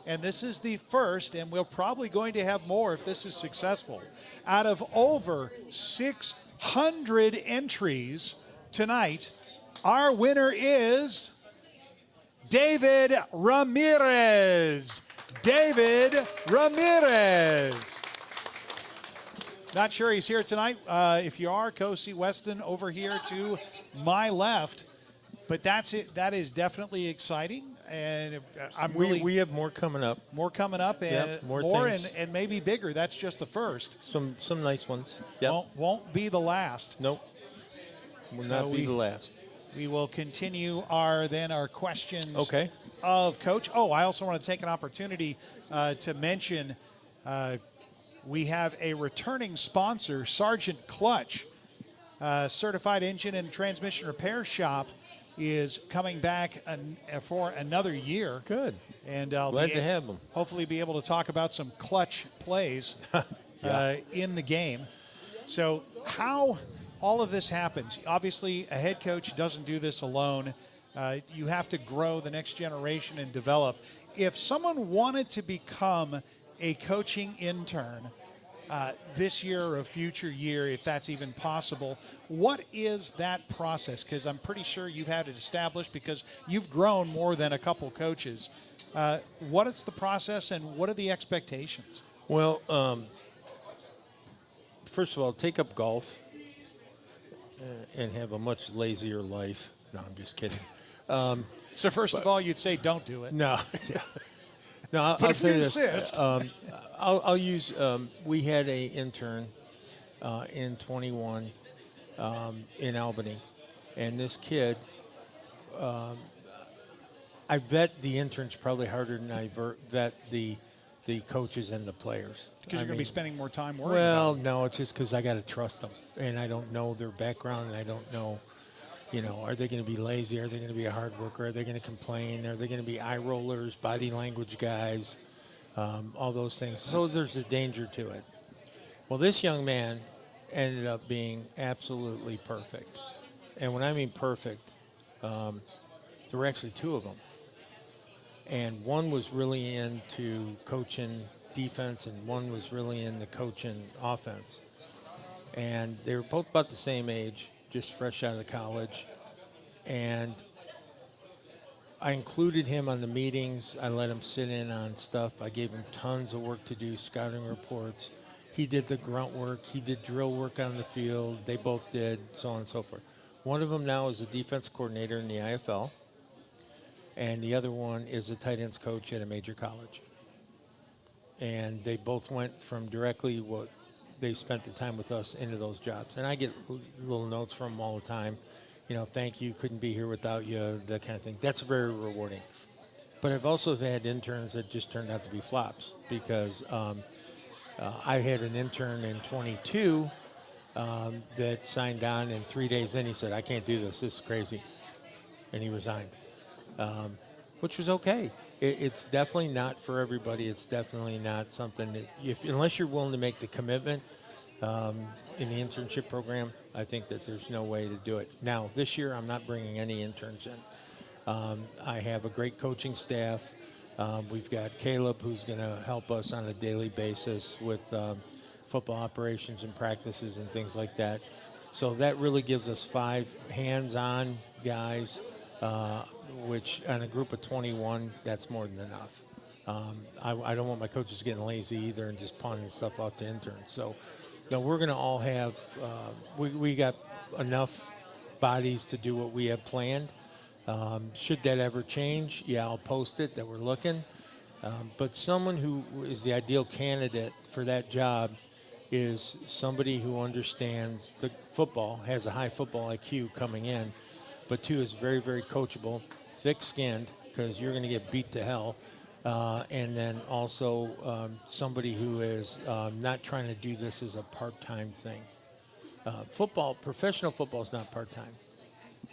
And this is the first, and we're probably going to have more if this is successful, out of over 600 entries tonight. Our winner is David Ramirez. David Ramirez. Not sure he's here tonight. If you are, go see Weston over here to my left. But that's it. That is definitely exciting, and we have more coming up. More coming up, and yep, more things. and maybe bigger. That's just the first. Some nice ones. Yep. Won't be the last. Nope. Will not be the last. We will continue our questions. Okay. Of Coach. Oh, I also want to take an opportunity to mention we have a returning sponsor, Sergeant Clutch, certified engine and transmission repair shop, is coming back for another year. Good. And I'll glad to have them. Hopefully be able to talk about some clutch plays in the game. So how all of this happens, obviously a head coach doesn't do this alone. You have to grow the next generation and develop. If someone wanted to become a coaching intern this year or a future year, if that's even possible, what is that process? Because I'm pretty sure you've had it established because you've grown more than a couple coaches. What is the process and what are the expectations? Well, first of all, take up golf and have a much lazier life. No, I'm just kidding. So first of all, you'd say don't do it. No. No, I'll say this. I'll use. We had a intern in 21 in Albany, and this kid. I vet the interns probably harder than I vet the coaches and the players. Because you're going to be spending more time worrying. Well, about no, it's just because I got to trust them, and I don't know their background, and I don't know. Are they going to be lazy? Are they going to be a hard worker? Are they going to complain? Are they going to be eye rollers, body language guys, all those things? So there's a danger to it. Well, this young man ended up being absolutely perfect. And when I mean perfect, there were actually two of them. And one was really into coaching defense, and one was really into coaching offense. And they were both about the same age, just fresh out of college. And I included him on the meetings. I let him sit in on stuff. I gave him tons of work to do, scouting reports. He did the grunt work. He did drill work on the field. They both did, so on and so forth. One of them now is a defense coordinator in the IFL, and the other one is a tight ends coach at a major college. And they both went from directly what they spent the time with us into those jobs. And I get little notes from them all the time. Thank you, couldn't be here without you, that kind of thing. That's very rewarding. But I've also had interns that just turned out to be flops because I had an intern in 22 that signed on, and 3 days in he said, I can't do this. This is crazy. And he resigned, which was okay. It's definitely not for everybody. It's definitely not something that, unless you're willing to make the commitment in the internship program, I think that there's no way to do it. Now, this year, I'm not bringing any interns in. I have a great coaching staff. We've got Caleb, who's going to help us on a daily basis with football operations and practices and things like that. So that really gives us 5 hands-on guys, which on a group of 21, that's more than enough. I don't want my coaches getting lazy either and just pawning stuff off to interns. So we're going to all have, we got enough bodies to do what we have planned. Should that ever change, I'll post it that we're looking. But someone who is the ideal candidate for that job is somebody who understands the football, has a high football IQ coming in, but 2 is very, very coachable, thick-skinned, because you're going to get beat to hell. And then also somebody who is not trying to do this as a part-time thing. Professional football is not part-time.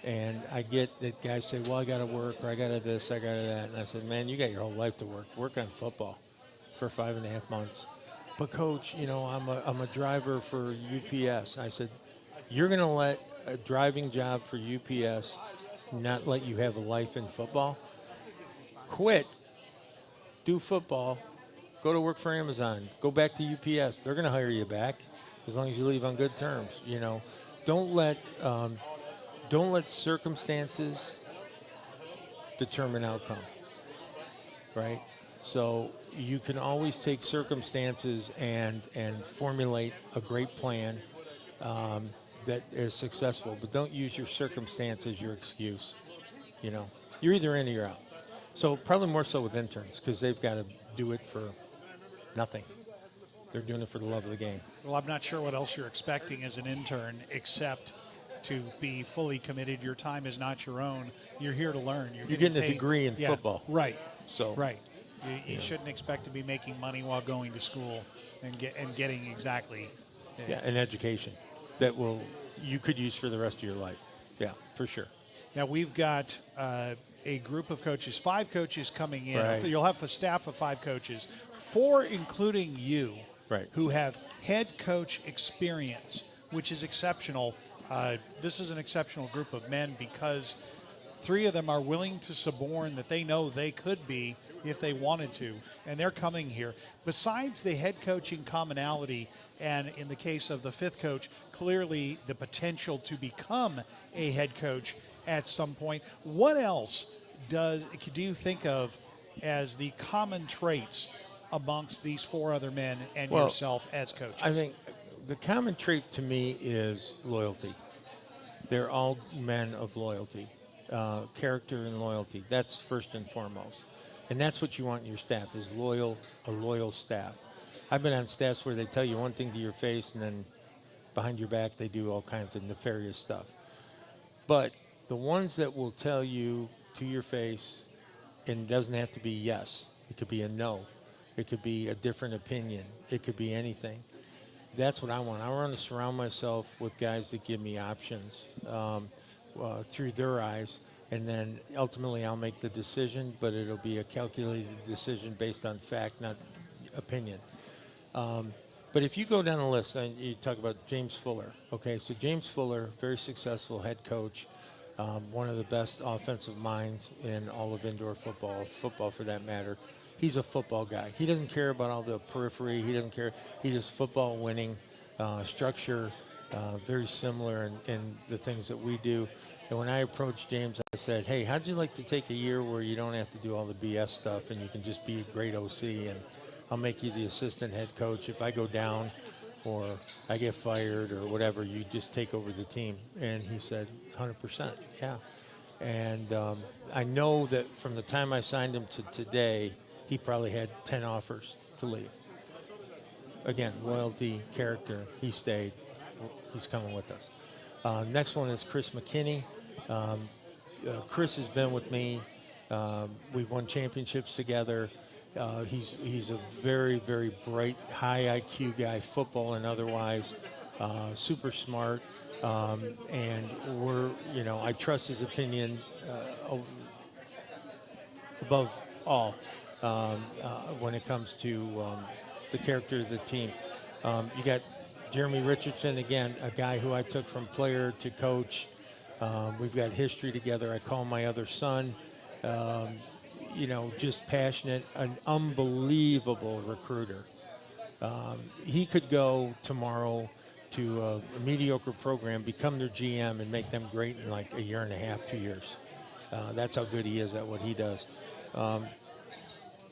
And I get that guys say, well, I got to work, or I got to this, I got to that. And I said, man, you got your whole life to work. Work on football for 5.5 months. But coach, I'm a driver for UPS. I said, you're going to let a driving job for UPS not let you have a life in football? Quit do football, go to work for Amazon, go back to UPS. They're going to hire you back as long as you leave on good terms. You know, don't let circumstances determine outcome, right? So you can always take circumstances and formulate a great plan that is successful, but don't use your circumstance as your excuse. You know, you're either in or you're out. So probably more so with interns, because they've got to do it for nothing. They're doing it for the love of the game. Well, I'm not sure what else you're expecting as an intern except to be fully committed. Your time is not your own. You're here to learn. You're getting a degree in football. Right. So right. You shouldn't expect to be making money while going to school and getting exactly. An education that you could use for the rest of your life. Yeah, for sure. Now we've got a group of coaches, 5 coaches coming in. Right. You'll have a staff of 5 coaches, 4 including you, right, who have head coach experience, which is exceptional. This is an exceptional group of men because 3 of them are willing to suborn that they know they could be if they wanted to, and they're coming here. Besides the head coaching commonality, and in the case of the 5th coach, clearly the potential to become a head coach at some point, what else do you think of as the common traits amongst these 4 other men and yourself as coaches? I think the common trait to me is loyalty. They're all men of loyalty, character and loyalty. That's first and foremost. And that's what you want in your staff, is a loyal staff. I've been on staffs where they tell you one thing to your face and then behind your back they do all kinds of nefarious stuff. But the ones that will tell you to your face, and it doesn't have to be yes, it could be a no, it could be a different opinion, it could be anything. That's what I want. I want to surround myself with guys that give me options through their eyes, and then ultimately I'll make the decision, but it'll be a calculated decision based on fact, not opinion. But if you go down the list, and you talk about James Fuller. Okay, so James Fuller, very successful head coach, one of the best offensive minds in all of indoor football for that matter. He's a football guy. He doesn't care about all the periphery. He doesn't care. He just football winning, structure, very similar in the things that we do. And when I approached James, I said, hey, how'd you like to take a year where you don't have to do all the BS stuff and you can just be a great OC, and I'll make you the assistant head coach. If I go down or I get fired or whatever, you just take over the team. And he said, 100%, yeah. And I know that from the time I signed him to today, he probably had 10 offers to leave. Again, loyalty, character, he stayed. He's coming with us. Next one is Chris McKinney. Chris has been with me. We've won championships together. He's a very, very bright, high IQ guy, football and otherwise, super smart. And I trust his opinion above all when it comes to the character of the team. You got Jeremy Richardson, again, a guy who I took from player to coach. We've got history together. I call my other son. Just passionate, an unbelievable recruiter. He could go tomorrow to a mediocre program, become their GM, and make them great in like a year and a half, 2 years. That's how good he is at what he does.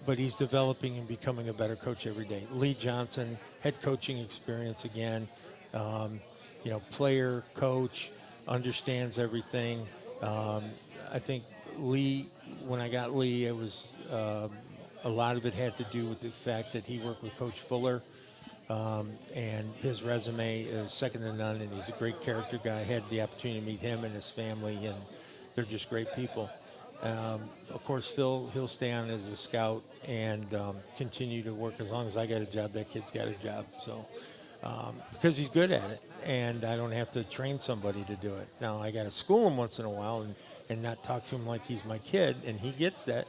But he's developing and becoming a better coach every day. Lee Johnson, head coaching experience again. Player, coach, understands everything. I think Lee, when I got Lee, it was a lot of it had to do with the fact that he worked with Coach Fuller, and his resume is second to none, and he's a great character guy. I had the opportunity to meet him and his family, and they're just great people. Of course, he'll stay on as a scout and continue to work as long as I got a job. That kid's got a job, so because he's good at it, and I don't have to train somebody to do it. Now I got to school him once in a while and not talk to him like he's my kid, and he gets that.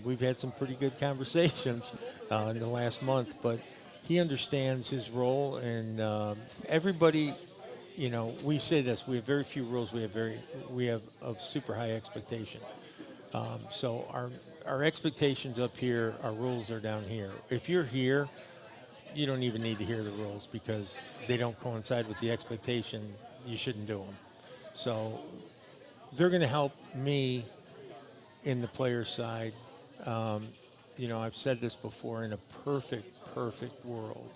We've had some pretty good conversations in the last month, but he understands his role, and everybody. We say this: we have very few rules. We have of super high expectation. So our expectations up here, our rules are down here. If you're here, you don't even need to hear the rules because they don't coincide with the expectation. You shouldn't do them. So they're going to help me in the player side. I've said this before, in a perfect world,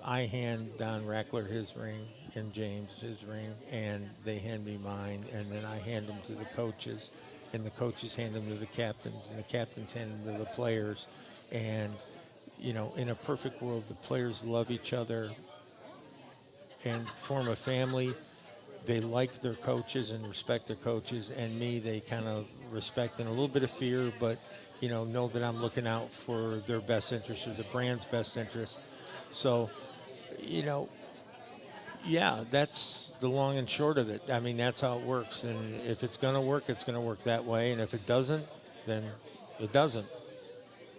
I hand Don Rackler his ring and James his ring, and they hand me mine, and then I hand them to the coaches, and the coaches hand them to the captains, and the captains hand them to the players. And, in a perfect world, the players love each other and form a family. They like their coaches and respect their coaches, and me, they kind of respect and a little bit of fear, but, know that I'm looking out for their best interest or the brand's best interest. So, yeah, that's the long and short of it. I mean, that's how it works. And if it's going to work, it's going to work that way. And if it doesn't, then it doesn't.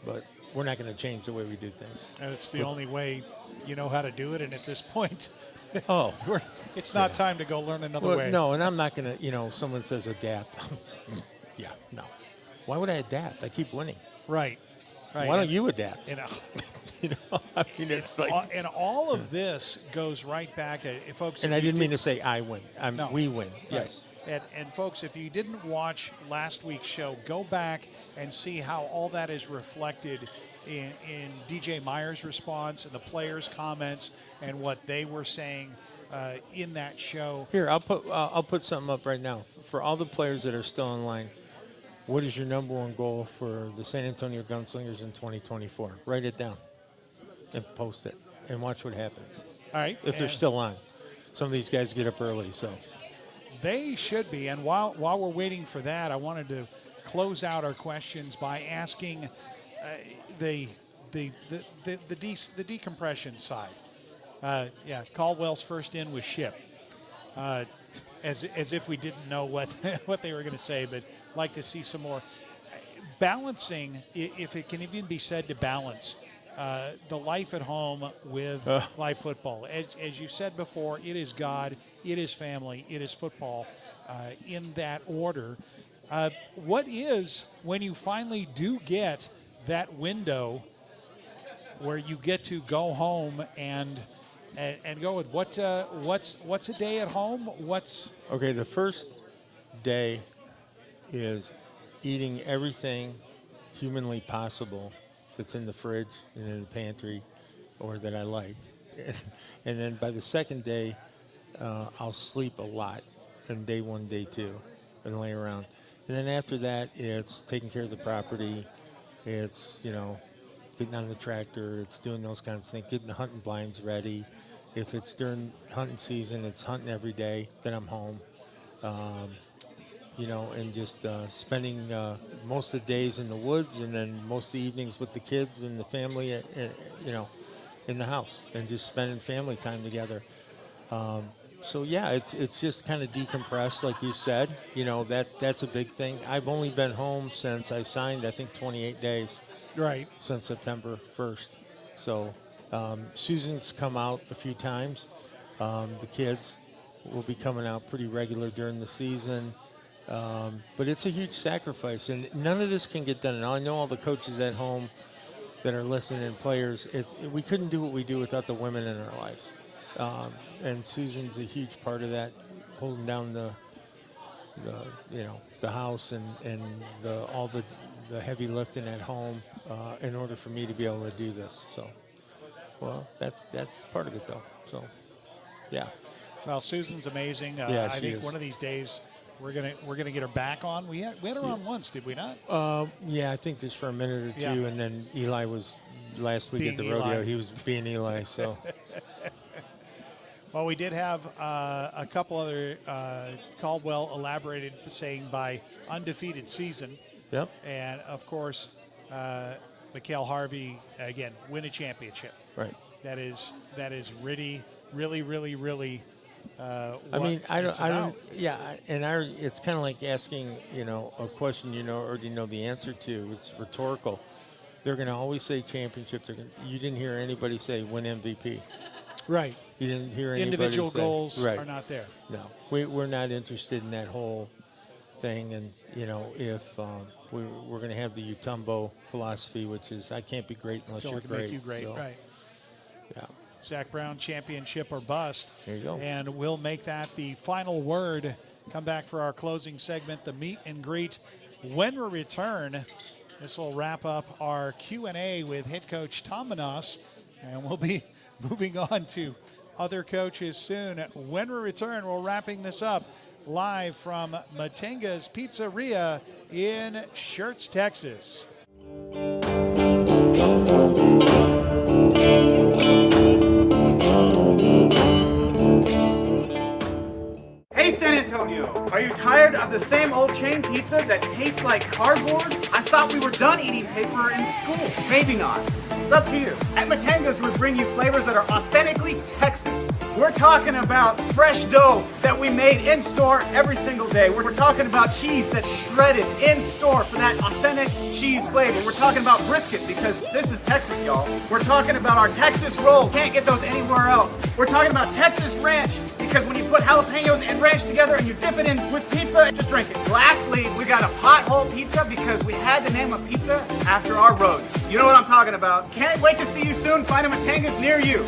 But we're not going to change the way we do things. And it's the only way you know how to do it. And at this point, oh, it's not time to go learn another way. No, and I'm not going to, someone says adapt. Yeah, no. Why would I adapt? I keep winning. Right. Why don't you adapt? I mean, it's like, and all of this goes right back, folks. And I didn't mean to say I win. No. We win. Right. Yes. And folks, if you didn't watch last week's show, go back and see how all that is reflected in DJ Meyer's response and the players' comments and what they were saying in that show. Here, I'll put something up right now for all the players that are still online. What is your number one goal for the San Antonio Gunslingers in 2024? Write it down and post it and watch what happens. All right. If they're still on. Some of these guys get up early, so. They should be. And while we're waiting for that, I wanted to close out our questions by asking the decompression side. Caldwell's first in was Ship. As if we didn't know what they were going to say, but like to see some more balancing, if it can even be said to balance the life at home with live football. As you said before, it is God, it is family, it is football in that order. What is, when you finally do get that window where you get to go home and go with what's a day at home? Okay, the first day is eating everything humanly possible that's in the fridge and in the pantry or that I like. And then by the second day, I'll sleep a lot in day one, day two, and lay around. And then after that, it's taking care of the property. It's, getting on the tractor. It's doing those kinds of things, getting the hunting blinds ready. If it's during hunting season, it's hunting every day. Then I'm home, and just spending most of the days in the woods, and then most of the evenings with the kids and the family, in the house, and just spending family time together. So yeah, it's just kind of decompressed, like you said. That's a big thing. I've only been home since I signed, I think, 28 days. Right. Since September 1st. So. Susan's come out a few times. The kids will be coming out pretty regular during the season. But it's a huge sacrifice, and none of this can get done. And I know all the coaches at home that are listening and players, we couldn't do what we do without the women in our lives. And Susan's a huge part of that, holding down the house and all the heavy lifting at home in order for me to be able to do this. So. Well, that's part of it, though. So, yeah. Well, Susan's amazing. I think one of these days we're gonna get her back on. We had her on once, did we not? Yeah, I think just for a minute or two, and then Eli was last week being at the Eli. rodeo. He was being Eli. So. Well, we did have a couple other Caldwell elaborated saying by undefeated season. Yep. And of course, Mikhail Harvey again win a championship. Right. That is really. I mean, I don't. Yeah, and it's kind of like asking, a question already know the answer to. It's rhetorical. They're going to always say championships. You didn't hear anybody say win MVP. Right. You didn't hear anybody Individual say, goals right. are not there. No, we're not interested in that whole thing, and if we're going to have the Utumbo philosophy, which is I can't be great unless Until you're I can great. make you great, So, right. Yeah. Zach Brown, championship or bust. There you go. And we'll make that the final word. Come back for our closing segment, the meet and greet. When we return, this will wrap up our Q&A with head coach Tom Manas, and we'll be moving on to other coaches soon. When we return, we're wrapping this up live from Matenga's Pizzeria in Schertz, Texas. Hey San Antonio, are you tired of the same old chain pizza that tastes like cardboard? I thought we were done eating paper in school. Maybe not. It's up to you. At Matenga's, we bring you flavors that are authentically Texan. We're talking about fresh dough that we made in store every single day. We're talking about cheese that's shredded in store for that authentic cheese flavor. We're talking about brisket because this is Texas, y'all. We're talking about our Texas rolls. Can't get those anywhere else. We're talking about Texas ranch because when you put jalapenos and ranch together and you dip it in with pizza, just drink it. Lastly, we got a pothole pizza because we had to name a pizza after our roads. You know what I'm talking about. Can't wait to see you soon. Find a Matenga's near you.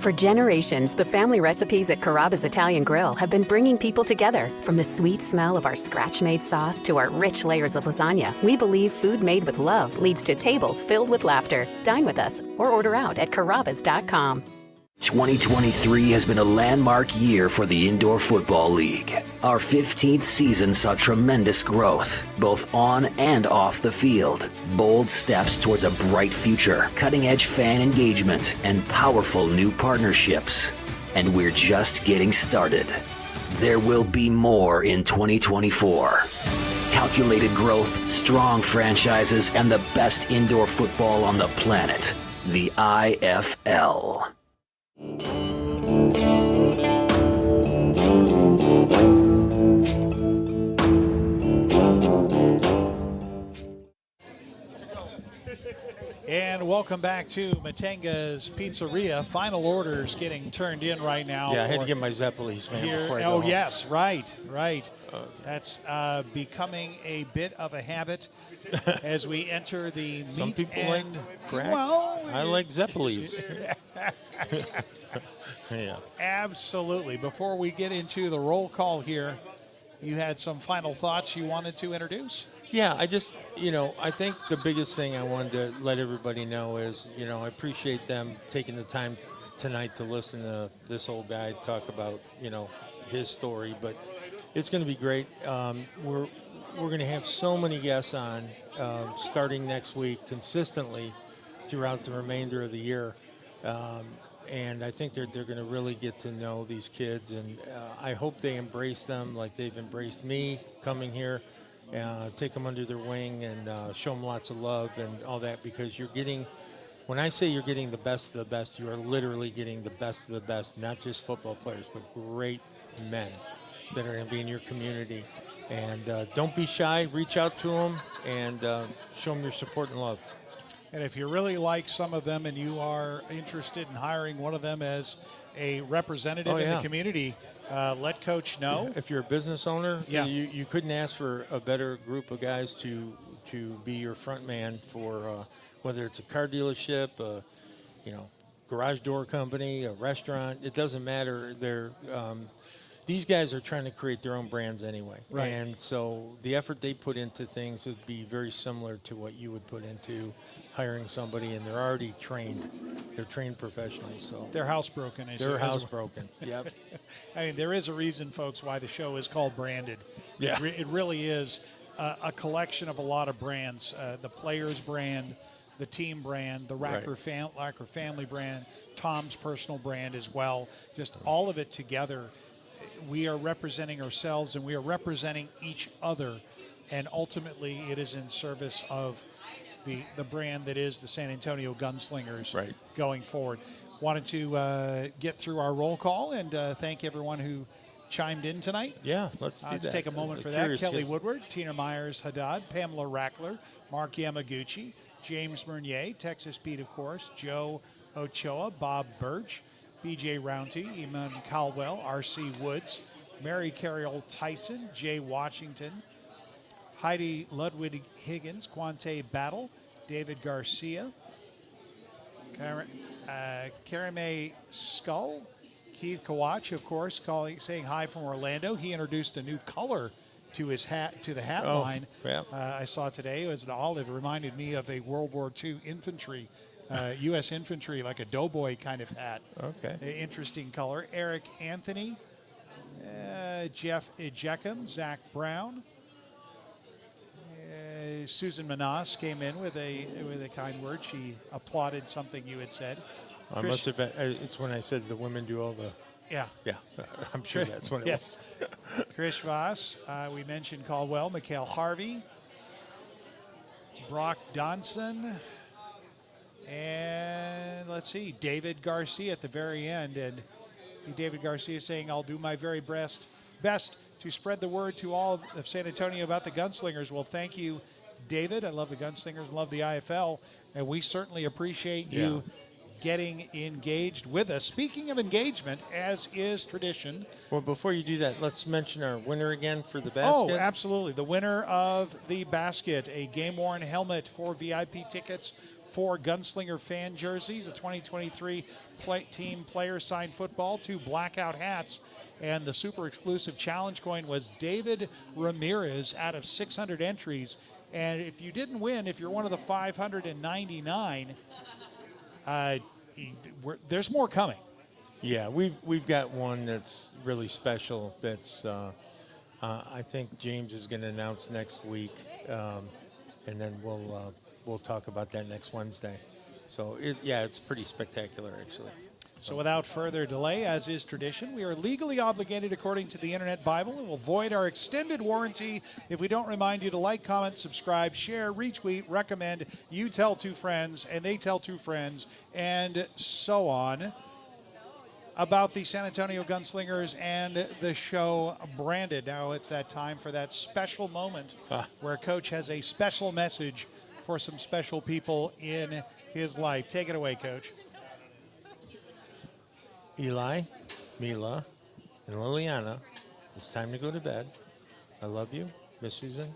For generations, the family recipes at Carrabba's Italian Grill have been bringing people together. From the sweet smell of our scratch-made sauce to our rich layers of lasagna, we believe food made with love leads to tables filled with laughter. Dine with us or order out at carrabbas.com. 2023 has been a landmark year for the Indoor Football League. Our 15th season saw tremendous growth, both on and off the field. Bold steps towards a bright future, cutting-edge fan engagement, and powerful new partnerships. And we're just getting started. There will be more in 2024. Calculated growth, strong franchises, and the best indoor football on the planet. The IFL. And welcome back to Matenga's Pizzeria. Final orders getting turned in right now. Yeah, I had to get my Zeppelis, man, before I go home. Yes, right. That's becoming a bit of a habit as we enter the Some meat people and like crack. Well, I like Zeppelis. Yeah. Absolutely. Before we get into the roll call here, you had some final thoughts you wanted to introduce? Yeah, I just, I think the biggest thing I wanted to let everybody know is, I appreciate them taking the time tonight to listen to this old guy talk about, his story, but it's going to be great. We're going to have so many guests on starting next week consistently throughout the remainder of the year. And I think they're going to really get to know these kids, and I hope they embrace them like they've embraced me coming here. Take them under their wing and show them lots of love and all that, because when I say you're getting the best of the best, you are literally getting the best of the best, not just football players, but great men that are going to be in your community. And don't be shy, reach out to them and show them your support and love. And if you really like some of them and you are interested in hiring one of them as a representative in the community, let Coach know. If you're a business owner, yeah. you couldn't ask for a better group of guys to be your front man for whether it's a car dealership, garage door company, a restaurant. It doesn't matter. These guys are trying to create their own brands anyway. Right. And so the effort they put into things would be very similar to what you would put into hiring somebody, and they're already trained. They're trained professionals. So they're housebroken. They're housebroken. Yep. I mean, there is a reason, folks, why the show is called Branded. Yeah. It really is a collection of a lot of brands. The players brand, the team brand, the Racker family brand, Tom's personal brand as well. Just all of it together. we are representing ourselves and we are representing each other. And ultimately, it is in service of the brand that is the San Antonio Gunslingers going forward. Wanted to get through our roll call and thank everyone who chimed in tonight. Yeah, let's do that. Let's take a moment for that. Kelly Woodward, Tina Myers-Haddad, Pamela Rackler, Mark Yamaguchi, James Mernier, Texas Pete, of course, Joe Ochoa, Bob Birch, BJ Rounty, Eamon Caldwell, R.C. Woods, Mary Carroll Tyson, Jay Washington, Heidi Ludwig Higgins, Quante Battle, David Garcia, Karime Skull, Keith Kawach, of course, saying hi from Orlando. He introduced a new color to his hat, to the hat line. Yeah. I saw today. It was an olive. It reminded me of a World War II infantry, U.S. infantry, like a doughboy kind of hat. Okay. Interesting color. Eric Anthony, Jeff Ejeckham, Zach Brown. Susan Manas came in with a kind word. She applauded something you had said. I must have been. It's when I said the women do all the. Yeah. Yeah. I'm sure that's when it was. Chris Voss. We mentioned Caldwell, Mikhail Harvey, Brock Donson, and let's see, David Garcia at the very end. And David Garcia saying, "I'll do my very best to spread the word to all of San Antonio about the Gunslingers." Well, thank you, David. I love the Gunslingers, love the IFL, and we certainly appreciate you getting engaged with us. Speaking of engagement, as is tradition. Well, before you do that, let's mention our winner again for the basket. Oh, absolutely. The winner of the basket, a game-worn helmet, 4 VIP tickets, 4 Gunslinger fan jerseys, a 2023 team player signed football, 2 blackout hats, and the super exclusive challenge coin was David Ramirez out of 600 entries. And if you didn't win, if you're one of the 599, there's more coming. Yeah, we've got one that's really special. That's I think James is going to announce next week, and then we'll talk about that next Wednesday. So it's pretty spectacular actually. So without further delay, as is tradition, we are legally obligated according to the Internet Bible and will void our extended warranty if we don't remind you to like, comment, subscribe, share, retweet, recommend, you tell 2 friends, and they tell 2 friends, and so on, about the San Antonio Gunslingers and the show Branded. Now it's that time for that special moment where Coach has a special message for some special people in his life. Take it away, Coach. Eli, Mila, and Liliana, it's time to go to bed. I love you, Miss Susan.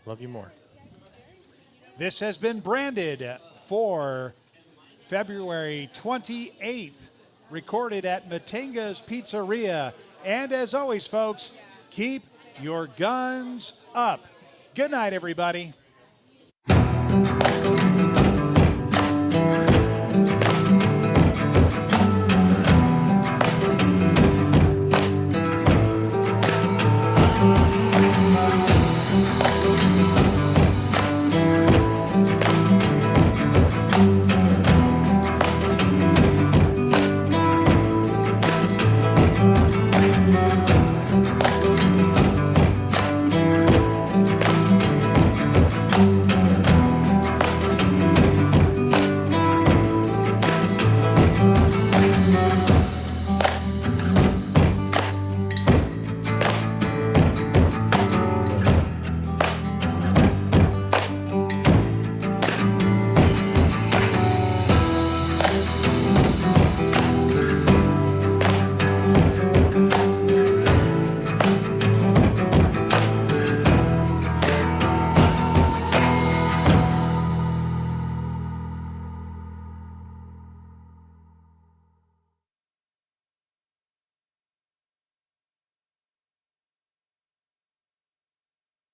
Love you more. This has been Branded for February 28th, recorded at Matenga's Pizzeria. And as always, folks, keep your guns up. Good night, everybody.